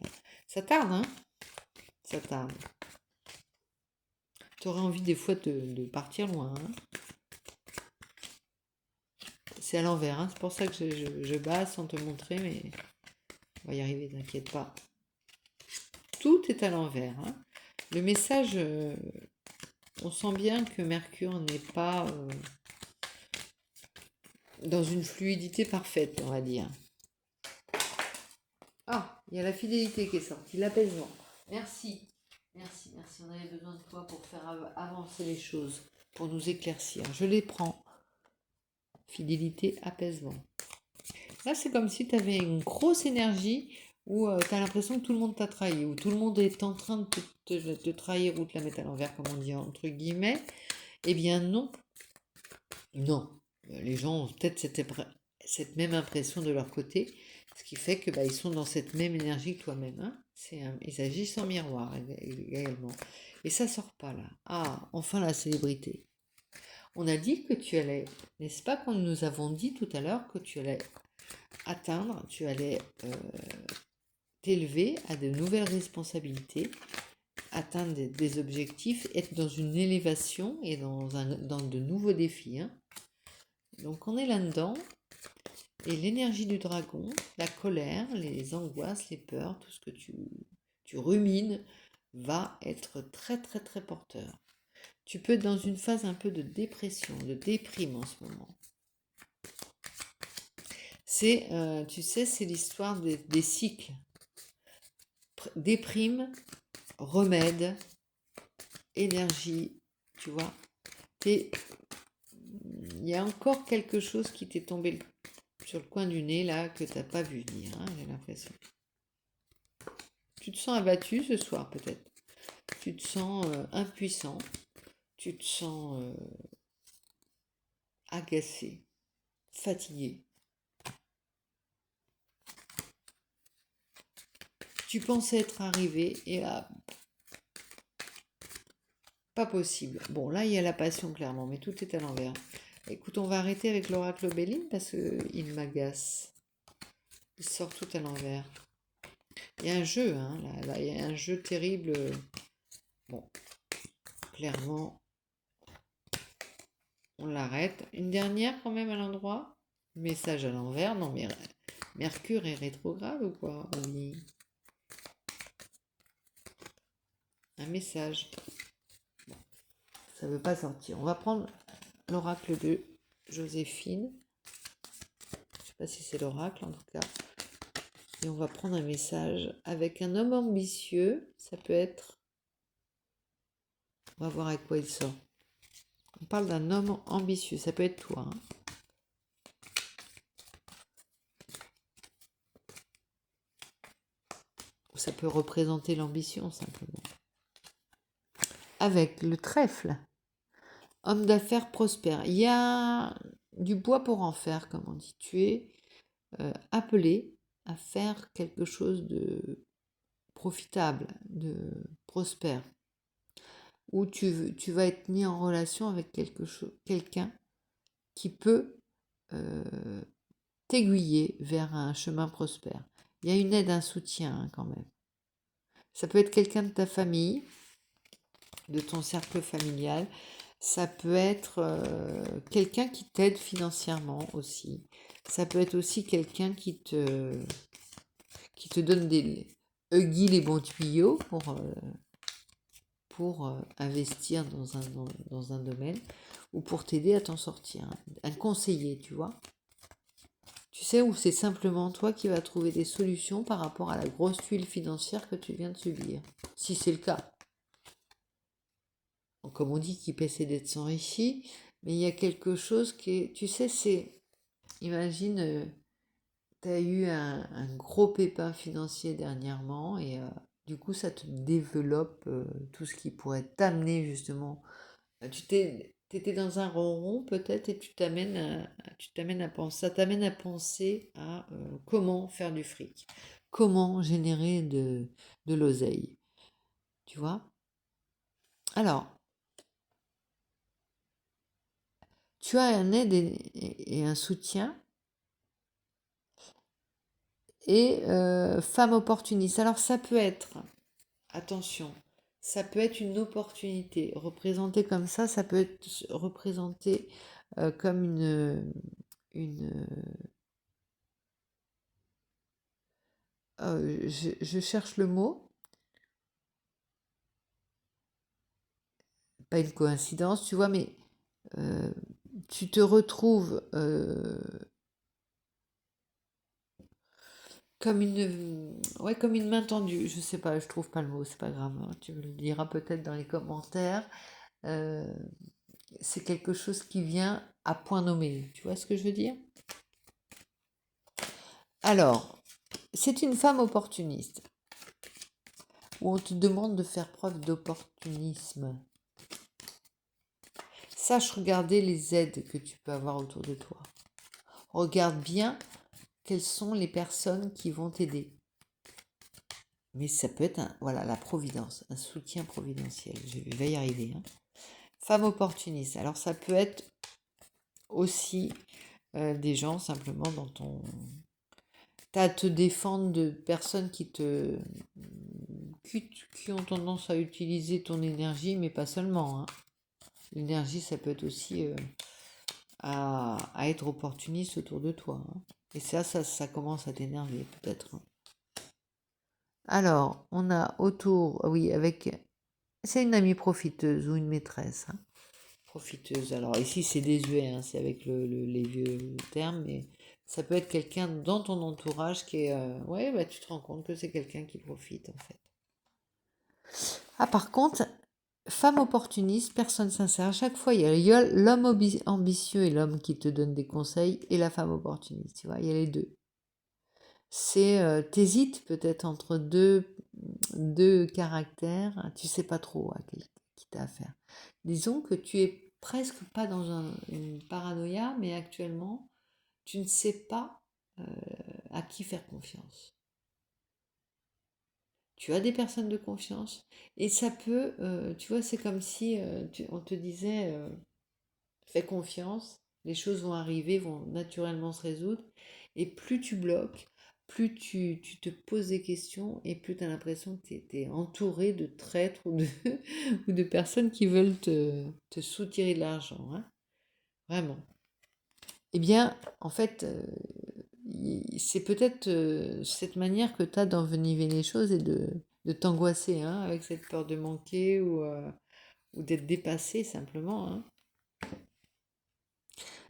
Ça tarde, hein? Ça tarde. Tu aurais envie des fois de partir loin. Hein? C'est à l'envers, hein? C'est pour ça que je bats sans te montrer, mais on va y arriver, t'inquiète pas. Tout est à l'envers. Hein? Le message, on sent bien que Mercure n'est pas dans une fluidité parfaite, on va dire. Ah, il y a la fidélité qui est sortie, l'apaisement. Merci. Merci, merci. On avait besoin de toi pour faire avancer les choses, pour nous éclaircir. Je les prends. Fidélité, apaisement. Là, c'est comme si tu avais une grosse énergie où tu as l'impression que tout le monde t'a trahi, où tout le monde est en train de te trahir ou de la mettre à l'envers, comme on dit entre guillemets. Eh bien non, non. Les gens ont peut-être cette même impression de leur côté, ce qui fait que ils sont dans cette même énergie que toi-même. Hein. Ils agissent en miroir également. Et ça sort pas là. Ah, enfin la célébrité. On a dit que tu allais, n'est-ce pas, quand nous avons dit tout à l'heure que tu allais atteindre, tu allais t'élever à de nouvelles responsabilités, atteindre des objectifs, être dans une élévation et dans de nouveaux défis. Hein. Donc on est là-dedans. Et l'énergie du dragon, la colère, les angoisses, les peurs, tout ce que tu rumines va être très très très porteur. Tu peux être dans une phase un peu de dépression, de déprime en ce moment. C'est, tu sais, c'est l'histoire des cycles. Déprime, remède, énergie, tu vois. Il y a encore quelque chose qui t'est tombé sur le coin du nez là que tu n'as pas vu venir, hein, j'ai l'impression. Tu te sens abattu ce soir peut-être. Tu te sens impuissant. Tu te sens agacé, fatigué. Tu pensais être arrivé et pas possible. Bon, là, il y a la passion clairement, mais tout est à l'envers. Écoute, on va arrêter avec l'oracle Béline parce qu'il m'agace. Il sort tout à l'envers. Il y a un jeu, hein, là, il y a un jeu terrible. Bon, clairement, on l'arrête. Une dernière quand même à l'endroit. Message à l'envers. Non, mais Mercure est rétrograde ou quoi? Oui. Un message. Bon, ça ne veut pas sortir. On va prendre l'oracle de Joséphine. Je ne sais pas si c'est l'oracle en tout cas. Et on va prendre un message avec un homme ambitieux. Ça peut être... On va voir avec quoi il sort. On parle d'un homme ambitieux. Ça peut être toi. Hein. Ça peut représenter l'ambition simplement. Avec le trèfle. Homme d'affaires prospère. Il y a du bois pour en faire, comme on dit. Tu es appelé à faire quelque chose de profitable, de prospère. Où tu vas être mis en relation avec quelqu'un qui peut t'aiguiller vers un chemin prospère. Il y a une aide, un soutien hein, quand même. Ça peut être quelqu'un de ta famille, de ton cercle familial. Ça peut être quelqu'un qui t'aide financièrement aussi. Ça peut être aussi quelqu'un qui te donne des les bons tuyaux pour investir dans un domaine ou pour t'aider à t'en sortir. Un conseiller, tu vois. Tu sais, où c'est simplement toi qui vas trouver des solutions par rapport à la grosse tuile financière que tu viens de subir. Si c'est le cas. Comme on dit, qui peut essayer d'être s'enrichit, mais il y a quelque chose qui est... Tu sais, c'est... Imagine, tu as eu un gros pépin financier dernièrement et du coup, ça te développe tout ce qui pourrait t'amener justement. T'étais dans un ronron peut-être et tu t'amènes à penser, ça t'amène à penser à comment faire du fric, comment générer de l'oseille, tu vois. Alors, tu as un aide et un soutien et femme opportuniste. Alors ça peut être, attention, ça peut être une opportunité. Représenté comme ça peut être représenté comme je cherche le mot. Pas une coïncidence, tu vois, mais tu te retrouves comme comme une main tendue. Je sais pas, je trouve pas le mot, c'est pas grave. Hein, tu me le diras peut-être dans les commentaires. C'est quelque chose qui vient à point nommé. Tu vois ce que je veux dire? Alors, c'est une femme opportuniste, où on te demande de faire preuve d'opportunisme. Sache regarder les aides que tu peux avoir autour de toi. Regarde bien quelles sont les personnes qui vont t'aider. Mais ça peut être voilà, la providence, un soutien providentiel. Je vais y arriver. Hein. Femme opportuniste. Alors ça peut être aussi des gens simplement dans ton... T'as à te défendre de personnes qui ont tendance à utiliser ton énergie, mais pas seulement. Hein. L'énergie, ça peut être aussi à être opportuniste autour de toi. Hein. Et ça commence à t'énerver peut-être. Hein. Alors, on a autour, oui, avec... C'est une amie profiteuse ou une maîtresse. Hein. Profiteuse. Alors ici, c'est désuet, hein, c'est avec les vieux termes, mais ça peut être quelqu'un dans ton entourage qui est... ouais, bah, tu te rends compte que c'est quelqu'un qui profite, en fait. Ah, par contre, femme opportuniste, personne sincère. À chaque fois, il y a l'homme ambitieux et l'homme qui te donne des conseils et la femme opportuniste, tu vois, il y a les deux. T'hésites peut-être entre deux caractères, tu sais pas trop à qui t'as affaire. Disons que tu es presque pas dans une paranoïa, mais actuellement, tu ne sais pas à qui faire confiance. Tu as des personnes de confiance et ça peut, tu vois, c'est comme si on te disait, fais confiance, les choses vont arriver, vont naturellement se résoudre et plus tu bloques, plus tu te poses des questions et plus tu as l'impression que tu es entouré de traîtres ou de personnes qui veulent te soutirer de l'argent. Hein. Vraiment. Eh bien, en fait, c'est peut-être cette manière que tu as d'envenimer les choses et de t'angoisser hein, avec cette peur de manquer ou d'être dépassé simplement. Hein.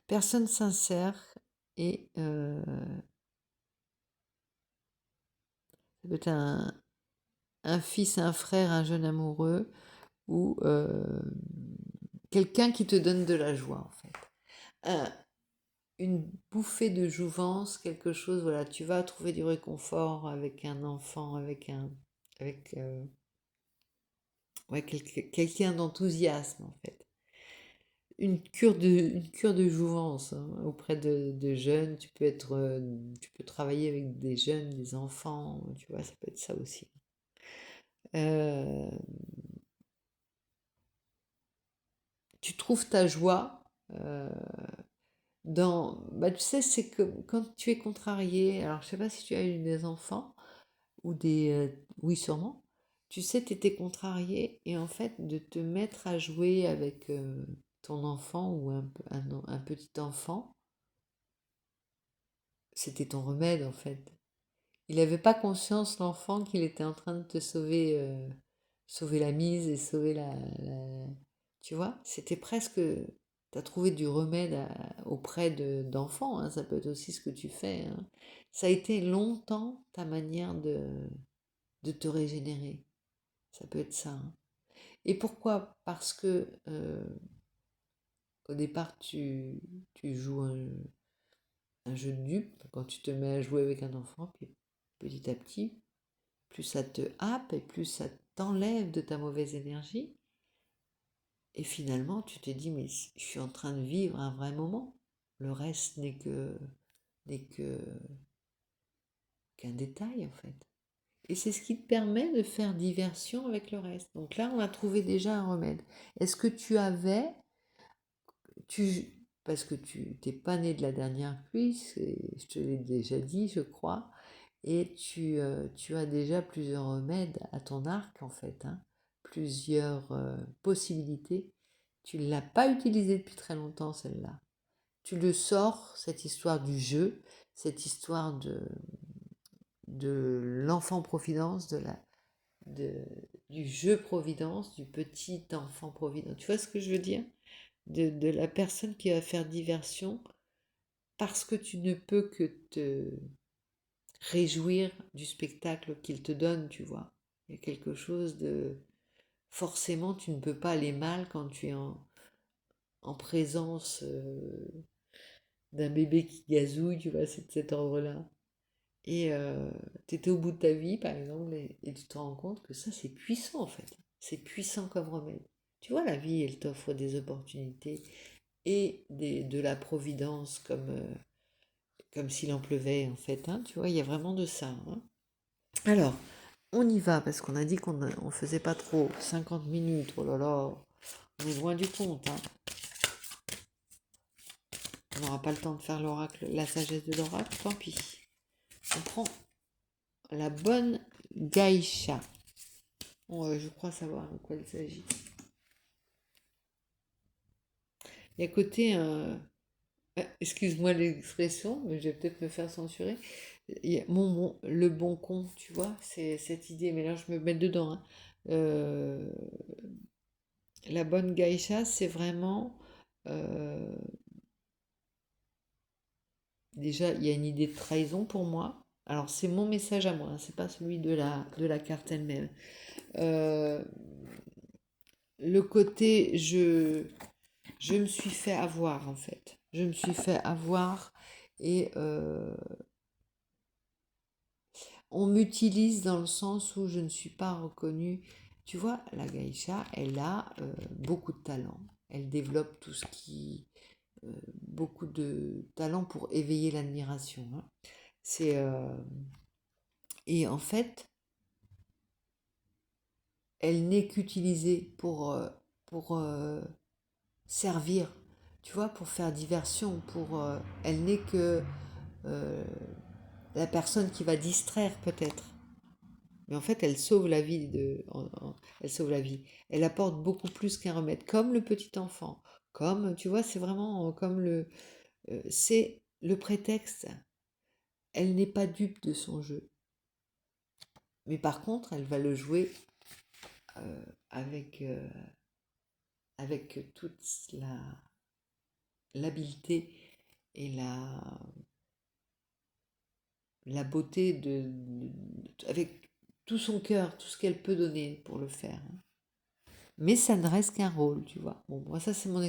Personne sincère et ça peut être un fils, un frère, un jeune amoureux ou quelqu'un qui te donne de la joie en fait. Une bouffée de jouvence, quelque chose, voilà, tu vas trouver du réconfort avec un enfant, avec ouais, quelqu'un d'enthousiasme en fait. Une cure de jouvence hein, auprès de jeunes. Tu peux travailler avec des jeunes, des enfants, tu vois, ça peut être ça aussi. Euh, Tu trouves ta joie bah, tu sais, c'est que quand tu es contrarié, alors je sais pas si tu as eu des enfants ou oui, sûrement. Tu sais, tu étais contrarié et en fait, de te mettre à jouer avec ton enfant ou un petit enfant, c'était ton remède en fait. Il n'avait pas conscience, l'enfant, qu'il était en train de te sauver la mise et sauver Tu vois, c'était presque... Tu as trouvé du remède auprès d'enfants, hein, ça peut être aussi ce que tu fais. Hein. Ça a été longtemps ta manière de te régénérer. Ça peut être ça. Hein. Et pourquoi? Parce que au départ, tu joues un jeu de dupe quand tu te mets à jouer avec un enfant, puis petit à petit, plus ça te happe et plus ça t'enlève de ta mauvaise énergie. Et finalement, tu te dis, mais je suis en train de vivre un vrai moment. Le reste n'est qu'un détail, en fait. Et c'est ce qui te permet de faire diversion avec le reste. Donc là, on a trouvé déjà un remède. Est-ce que parce que tu t'es pas né de la dernière pluie, je te l'ai déjà dit, je crois, et tu as déjà plusieurs remèdes à ton arc, en fait, hein, plusieurs possibilités. Tu ne l'as pas utilisée depuis très longtemps, celle-là. Tu le sors, cette histoire du jeu, cette histoire de l'enfant providence, de, du jeu providence, du petit enfant providence. Tu vois ce que je veux dire? De la personne qui va faire diversion parce que tu ne peux que te réjouir du spectacle qu'il te donne, tu vois. Il y a quelque chose de... Forcément, tu ne peux pas aller mal quand tu es en présence d'un bébé qui gazouille, tu vois, c'est de cet ordre-là. Et tu étais au bout de ta vie, par exemple, et tu te rends compte que ça, c'est puissant, en fait. C'est puissant comme remède. Tu vois, la vie, elle t'offre des opportunités et de la providence comme s'il en pleuvait, en fait. Hein, tu vois, il y a vraiment de ça. Hein. Alors, on y va, parce qu'on a dit qu'on faisait pas trop. 50 minutes, oh là là, on est loin du compte. Hein. On n'aura pas le temps de faire l'oracle, la sagesse de l'oracle, tant pis. On prend la bonne Gaïcha. Je crois savoir de quoi il s'agit. Il y a côté excuse-moi l'expression, mais je vais peut-être me faire censurer. Il y a le bon con, tu vois, c'est cette idée, mais là je me mets dedans. Hein. Euh, la bonne Gaïcha, c'est vraiment. euh, déjà, il y a une idée de trahison pour moi. Alors, c'est mon message à moi, hein, c'est pas celui de la carte elle-même. Euh, le côté, je me suis fait avoir, en fait. Je me suis fait avoir et on m'utilise dans le sens où je ne suis pas reconnue. Tu vois, la Gaïcha, elle a beaucoup de talent. Elle développe tout ce qui... beaucoup de talent pour éveiller l'admiration. Hein. C'est... et en fait, elle n'est qu'utilisée pour servir, tu vois, pour faire diversion, elle n'est que euh, la personne qui va distraire peut-être. Mais en fait, elle sauve la vie elle sauve la vie. Elle apporte beaucoup plus qu'un remède, comme le petit enfant. Comme, tu vois, c'est vraiment comme c'est le prétexte. Elle n'est pas dupe de son jeu. Mais par contre, elle va le jouer euh, avec, euh, avec toute l'habileté et la beauté avec tout son cœur, tout ce qu'elle peut donner pour le faire. Hein. Mais ça ne reste qu'un rôle, tu vois. Bon, moi, ça, c'est mon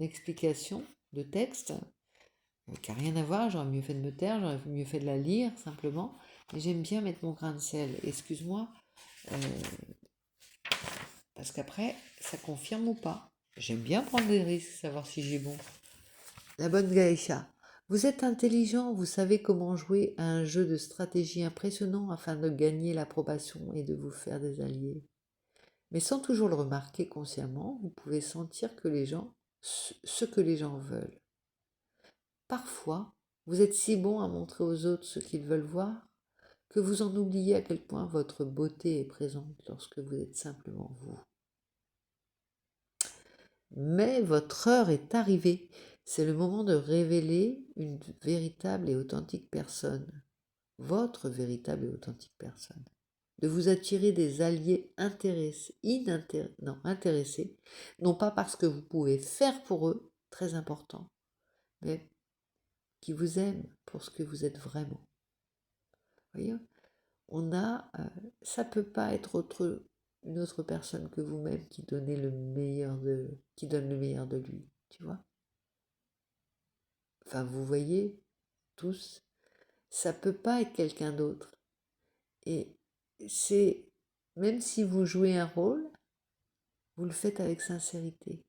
explication de texte, qui n'a rien à voir. J'aurais mieux fait de me taire, j'aurais mieux fait de la lire, simplement. Mais j'aime bien mettre mon grain de sel. Excuse-moi, euh, parce qu'après, ça confirme ou pas. J'aime bien prendre des risques, savoir si j'ai bon. La bonne Gaïcha. Vous êtes intelligent, vous savez comment jouer à un jeu de stratégie impressionnant afin de gagner l'approbation et de vous faire des alliés. Mais sans toujours le remarquer consciemment, vous pouvez sentir que ce que les gens veulent. Parfois, vous êtes si bon à montrer aux autres ce qu'ils veulent voir que vous en oubliez à quel point votre beauté est présente lorsque vous êtes simplement vous. Mais votre heure est arrivée. C'est le moment de révéler une véritable et authentique personne. Votre véritable et authentique personne. De vous attirer des alliés intéressés, non pas parce que vous pouvez faire pour eux, très important, mais qui vous aiment pour ce que vous êtes vraiment. Voyez, ça peut pas être une autre personne que vous-même qui donne le meilleur de lui, tu vois. Enfin, vous voyez tous, ça peut pas être quelqu'un d'autre. Et c'est, même si vous jouez un rôle, vous le faites avec sincérité.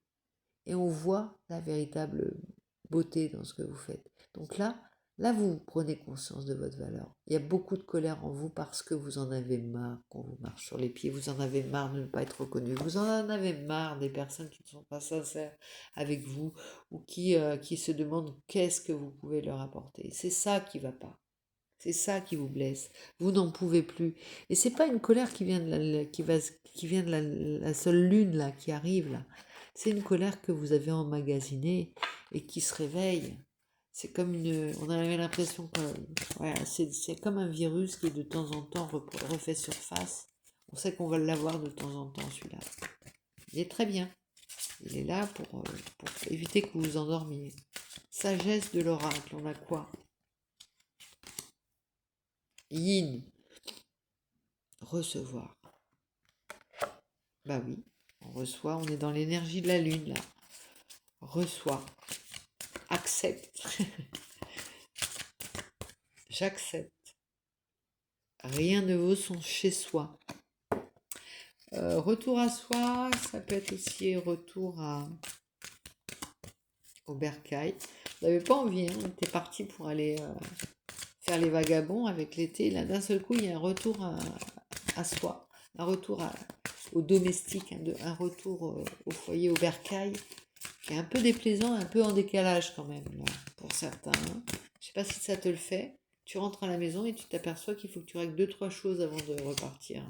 Et on voit la véritable beauté dans ce que vous faites. Donc là, vous prenez conscience de votre valeur. Il y a beaucoup de colère en vous parce que vous en avez marre qu'on vous marche sur les pieds, vous en avez marre de ne pas être reconnu, vous en avez marre des personnes qui ne sont pas sincères avec vous ou qui se demandent qu'est-ce que vous pouvez leur apporter. C'est ça qui ne va pas. C'est ça qui vous blesse. Vous n'en pouvez plus. Et c'est pas une colère qui vient de la seule lune là qui arrive là. C'est une colère que vous avez emmagasinée et qui se réveille. C'est comme on a l'impression que voilà, c'est comme un virus qui de temps en temps refait surface. On sait qu'on va l'avoir de temps en temps celui-là. Il est très bien. Il est là pour éviter que vous vous endormiez. Sagesse de l'oracle, on a quoi? Yin, recevoir. Bah oui, on reçoit, on est dans l'énergie de la lune là. Reçoit, accepte. j'accepte. Rien ne vaut son chez-soi. Retour à soi, ça peut être aussi retour au bercail. On n'avait pas envie, hein, on était parti pour aller faire les vagabonds avec l'été. Là, d'un seul coup, il y a un retour à soi, un retour au domestique, un retour au foyer, au bercail, qui est un peu déplaisant, un peu en décalage quand même, là, pour certains. Hein. Je sais pas si ça te le fait. Tu rentres à la maison et tu t'aperçois qu'il faut que tu règles 2-3 choses avant de repartir.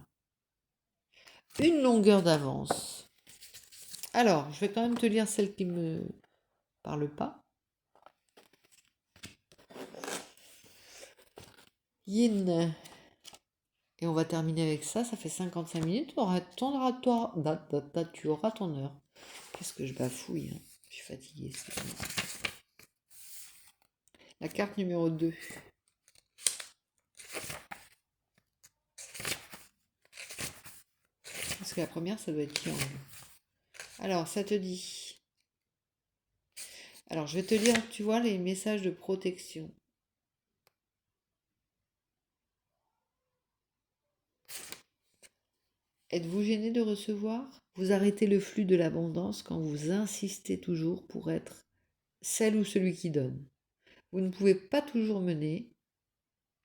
Une longueur d'avance. Alors, je vais quand même te lire celle qui me parle pas. Yin. Et on va terminer avec ça. Ça fait 55 minutes. Tu auras ton heure. Qu'est-ce que je bafouille, hein. Je suis fatiguée. La carte numéro 2. Parce que la première, ça doit être Yang. Alors, ça te dit. Alors, je vais te lire, tu vois, les messages de protection. Êtes-vous gêné de recevoir? Vous arrêtez le flux de l'abondance quand vous insistez toujours pour être celle ou celui qui donne. Vous ne pouvez pas toujours mener,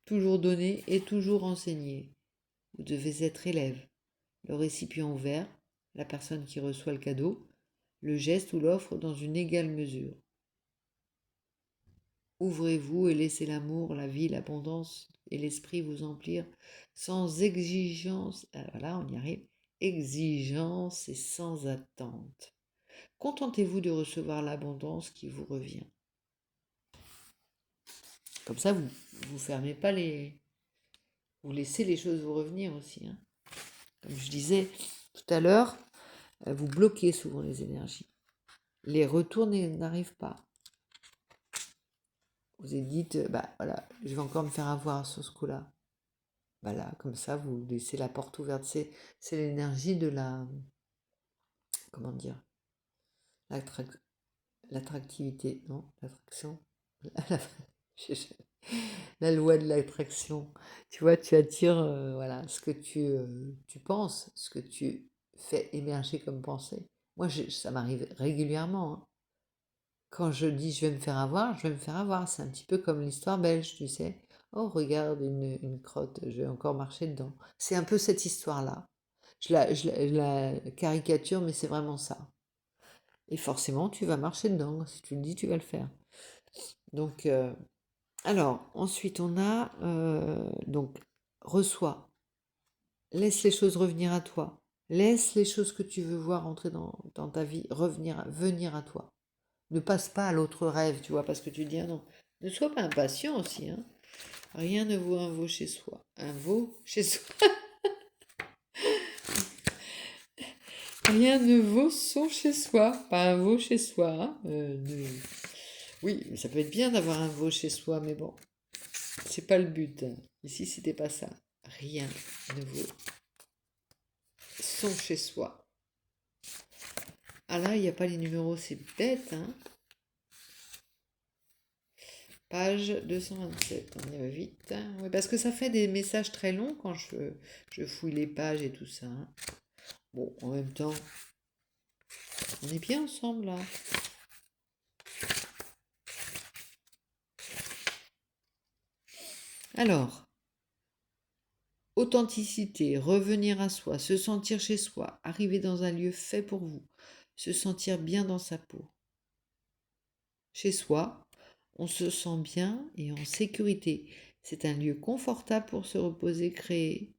toujours donner et toujours enseigner. Vous devez être élève, le récipient ouvert, la personne qui reçoit le cadeau, le geste ou l'offre dans une égale mesure. Ouvrez-vous et laissez l'amour, la vie, l'abondance et l'esprit vous emplir sans exigence. Voilà, on y arrive. Exigence et sans attente. Contentez-vous de recevoir l'abondance qui vous revient. Comme ça, vous fermez pas les... Vous laissez les choses vous revenir aussi. Hein. Comme je disais tout à l'heure, vous bloquez souvent les énergies. Les retours n'arrivent pas. Vous vous dites, bah voilà, je vais encore me faire avoir sur ce coup-là. Voilà, comme ça, vous laissez la porte ouverte. C'est l'énergie de la... Comment dire? L'attractivité, non? L'attraction? La loi de l'attraction. Tu vois, tu attires voilà, ce que tu penses, ce que tu fais émerger comme pensée. Moi, ça m'arrive régulièrement. Hein. Quand je dis je vais me faire avoir, je vais me faire avoir. C'est un petit peu comme l'histoire belge, tu sais. Oh, regarde une crotte, je vais encore marcher dedans. C'est un peu cette histoire-là. Je la caricature, mais c'est vraiment ça. Et forcément, tu vas marcher dedans. Si tu le dis, tu vas le faire. Donc, alors, ensuite, on a, donc, reçois. Laisse les choses revenir à toi. Laisse les choses que tu veux voir entrer dans ta vie, venir à toi. Ne passe pas à l'autre rêve, tu vois, parce que tu dis, ah non, ne sois pas impatient aussi, hein. Rien ne vaut un veau chez soi. Un veau chez soi. Rien ne vaut son chez soi. Pas un veau chez soi. Hein. Oui, ça peut être bien d'avoir un veau chez soi, mais bon, c'est pas le but. Hein. Ici, c'était pas ça. Rien ne vaut son chez soi. Ah là, il n'y a pas les numéros, c'est bête, hein. Page 227, on y va vite. Oui, parce que ça fait des messages très longs quand je fouille les pages et tout ça. Hein. Bon, en même temps, on est bien ensemble là. Alors, authenticité, revenir à soi, se sentir chez soi, arriver dans un lieu fait pour vous, se sentir bien dans sa peau. Chez soi, on se sent bien et en sécurité. C'est un lieu confortable pour se reposer, créer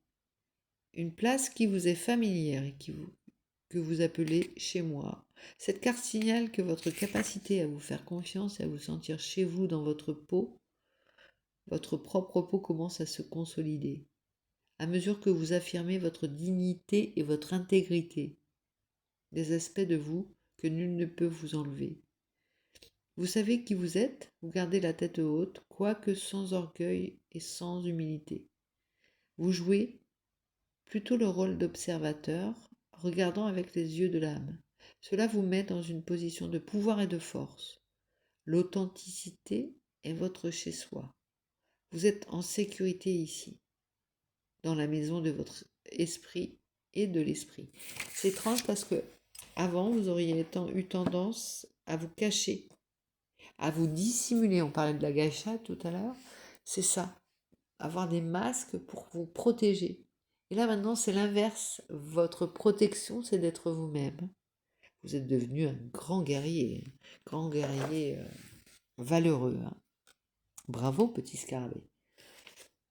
une place qui vous est familière et que vous appelez chez moi. Cette carte signale que votre capacité à vous faire confiance et à vous sentir chez vous dans votre peau, votre propre peau commence à se consolider. À mesure que vous affirmez votre dignité et votre intégrité, des aspects de vous que nul ne peut vous enlever. Vous savez qui vous êtes, vous gardez la tête haute, quoique sans orgueil et sans humilité. Vous jouez plutôt le rôle d'observateur, regardant avec les yeux de l'âme. Cela vous met dans une position de pouvoir et de force. L'authenticité est votre chez-soi. Vous êtes en sécurité ici, dans la maison de votre esprit et de l'esprit. C'est étrange parce que avant, vous auriez eu tendance à vous cacher, à vous dissimuler. On parlait de la gacha tout à l'heure. C'est ça, avoir des masques pour vous protéger. Et là maintenant, c'est l'inverse. Votre protection, c'est d'être vous-même. Vous êtes devenu un grand guerrier valeureux. Hein. Bravo, petit scarabée.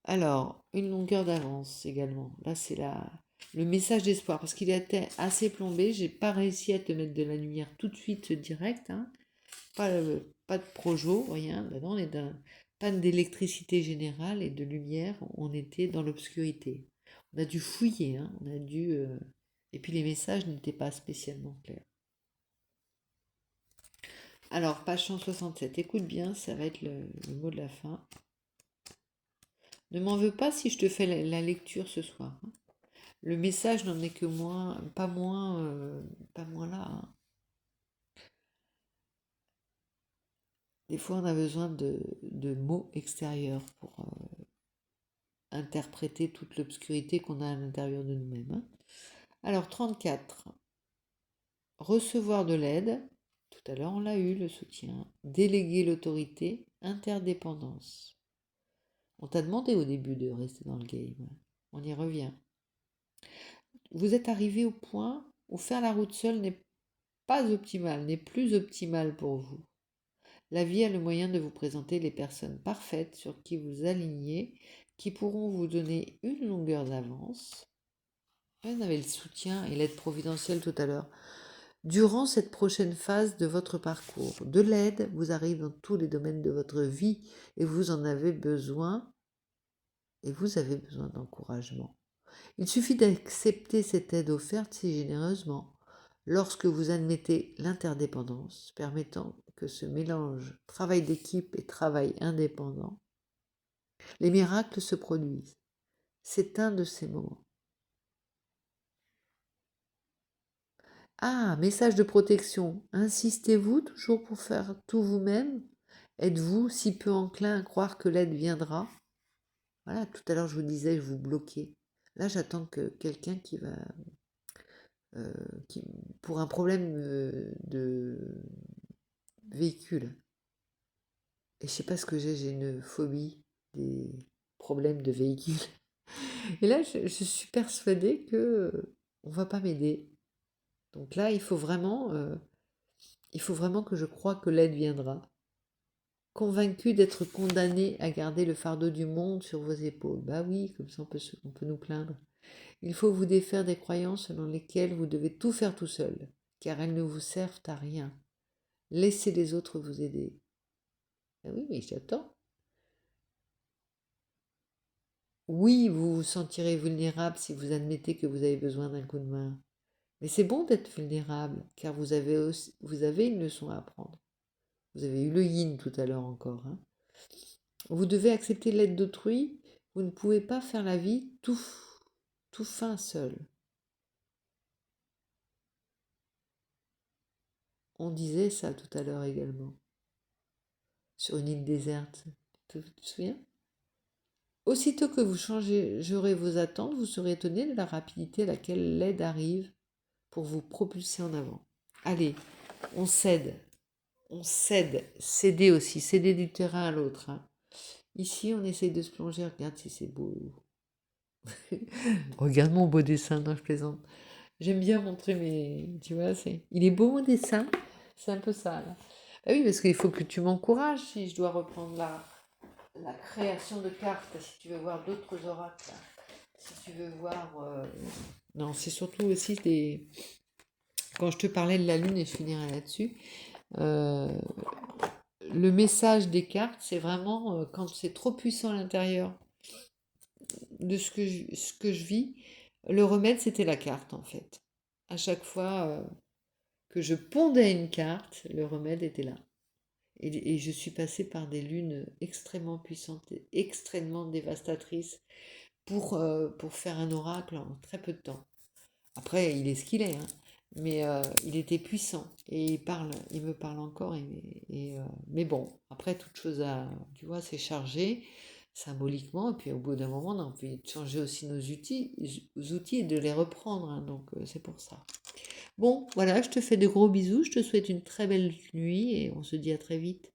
Alors, une longueur d'avance également. Là, c'est le message d'espoir, parce qu'il était assez plombé. J'ai pas réussi à te mettre de la lumière tout de suite direct. Hein. Pas de projo, rien. Maintenant, on est dans panne d'électricité générale et de lumière. On était dans l'obscurité. On a dû fouiller. Hein. On a dû. Et puis les messages n'étaient pas spécialement clairs. Alors, page 167. Écoute bien, ça va être le mot de la fin. Ne m'en veux pas si je te fais la lecture ce soir. Hein. Le message n'en est que pas moins là. Hein. Des fois, on a besoin de mots extérieurs pour interpréter toute l'obscurité qu'on a à l'intérieur de nous-mêmes. Hein. Alors, 34. Recevoir de l'aide. Tout à l'heure, on l'a eu, le soutien. Déléguer l'autorité. Interdépendance. On t'a demandé au début de rester dans le game. On y revient. Vous êtes arrivé au point où faire la route seule n'est plus optimal pour vous. La vie a le moyen de vous présenter les personnes parfaites sur qui vous alignez, qui pourront vous donner une longueur d'avance. On avait le soutien et l'aide providentielle tout à l'heure. Durant cette prochaine phase de votre parcours, de l'aide vous arrive dans tous les domaines de votre vie et vous en avez besoin. Et vous avez besoin d'encouragement. Il suffit d'accepter cette aide offerte si généreusement lorsque vous admettez l'interdépendance, permettant que ce mélange travail d'équipe et travail indépendant, les miracles se produisent. C'est un de ces moments. Ah, message de protection. Insistez-vous toujours pour faire tout vous-même? Êtes-vous si peu enclin à croire que l'aide viendra? Voilà, tout à l'heure je vous disais, je vous bloquais. Là, j'attends que quelqu'un qui, pour un problème de véhicule. Et je sais pas ce que j'ai une phobie des problèmes de véhicule. Et là, je suis persuadée que on va pas m'aider. Donc là, il faut vraiment que je croie que l'aide viendra. Convaincu d'être condamné à garder le fardeau du monde sur vos épaules. Bah oui, comme ça on peut nous plaindre. Il faut vous défaire des croyances selon lesquelles vous devez tout faire tout seul, car elles ne vous servent à rien. Laissez les autres vous aider. Ah oui, mais j'attends. Oui, vous vous sentirez vulnérable si vous admettez que vous avez besoin d'un coup de main. Mais c'est bon d'être vulnérable, car vous avez une leçon à apprendre. Vous avez eu le yin tout à l'heure encore. Hein. Vous devez accepter l'aide d'autrui. Vous ne pouvez pas faire la vie tout fin seul. On disait ça tout à l'heure également. Sur une île déserte. Tu te souviens? Aussitôt que vous changerez vos attentes, vous serez étonné de la rapidité à laquelle l'aide arrive pour vous propulser en avant. Allez, on cède. Céder aussi, céder du terrain à l'autre. Hein. Ici, on essaye de se plonger. Regarde si c'est beau. Regarde mon beau dessin, non, je plaisante. J'aime bien montrer mes... Tu vois, il est beau mon dessin. C'est un peu ça, là. Ah oui, parce qu'il faut que tu m'encourages si je dois reprendre la création de cartes, si tu veux voir d'autres oracles. Si tu veux voir... Non, c'est surtout aussi des... Quand je te parlais de la lune, et je finirai là-dessus, le message des cartes, c'est vraiment quand c'est trop puissant à l'intérieur de ce que je vis, le remède, c'était la carte, en fait. À chaque fois que je pondais une carte, le remède était là. Et je suis passée par des lunes extrêmement puissantes, et extrêmement dévastatrices pour faire un oracle en très peu de temps. Après, il est ce qu'il est, hein, mais il était puissant et il me parle encore. Mais bon, après, toute chose tu vois, c'est chargé. symboliquement, et puis au bout d'un moment, on a envie de changer aussi nos outils et de les reprendre, hein, donc c'est pour ça. Bon, voilà, je te fais de gros bisous, je te souhaite une très belle nuit et on se dit à très vite.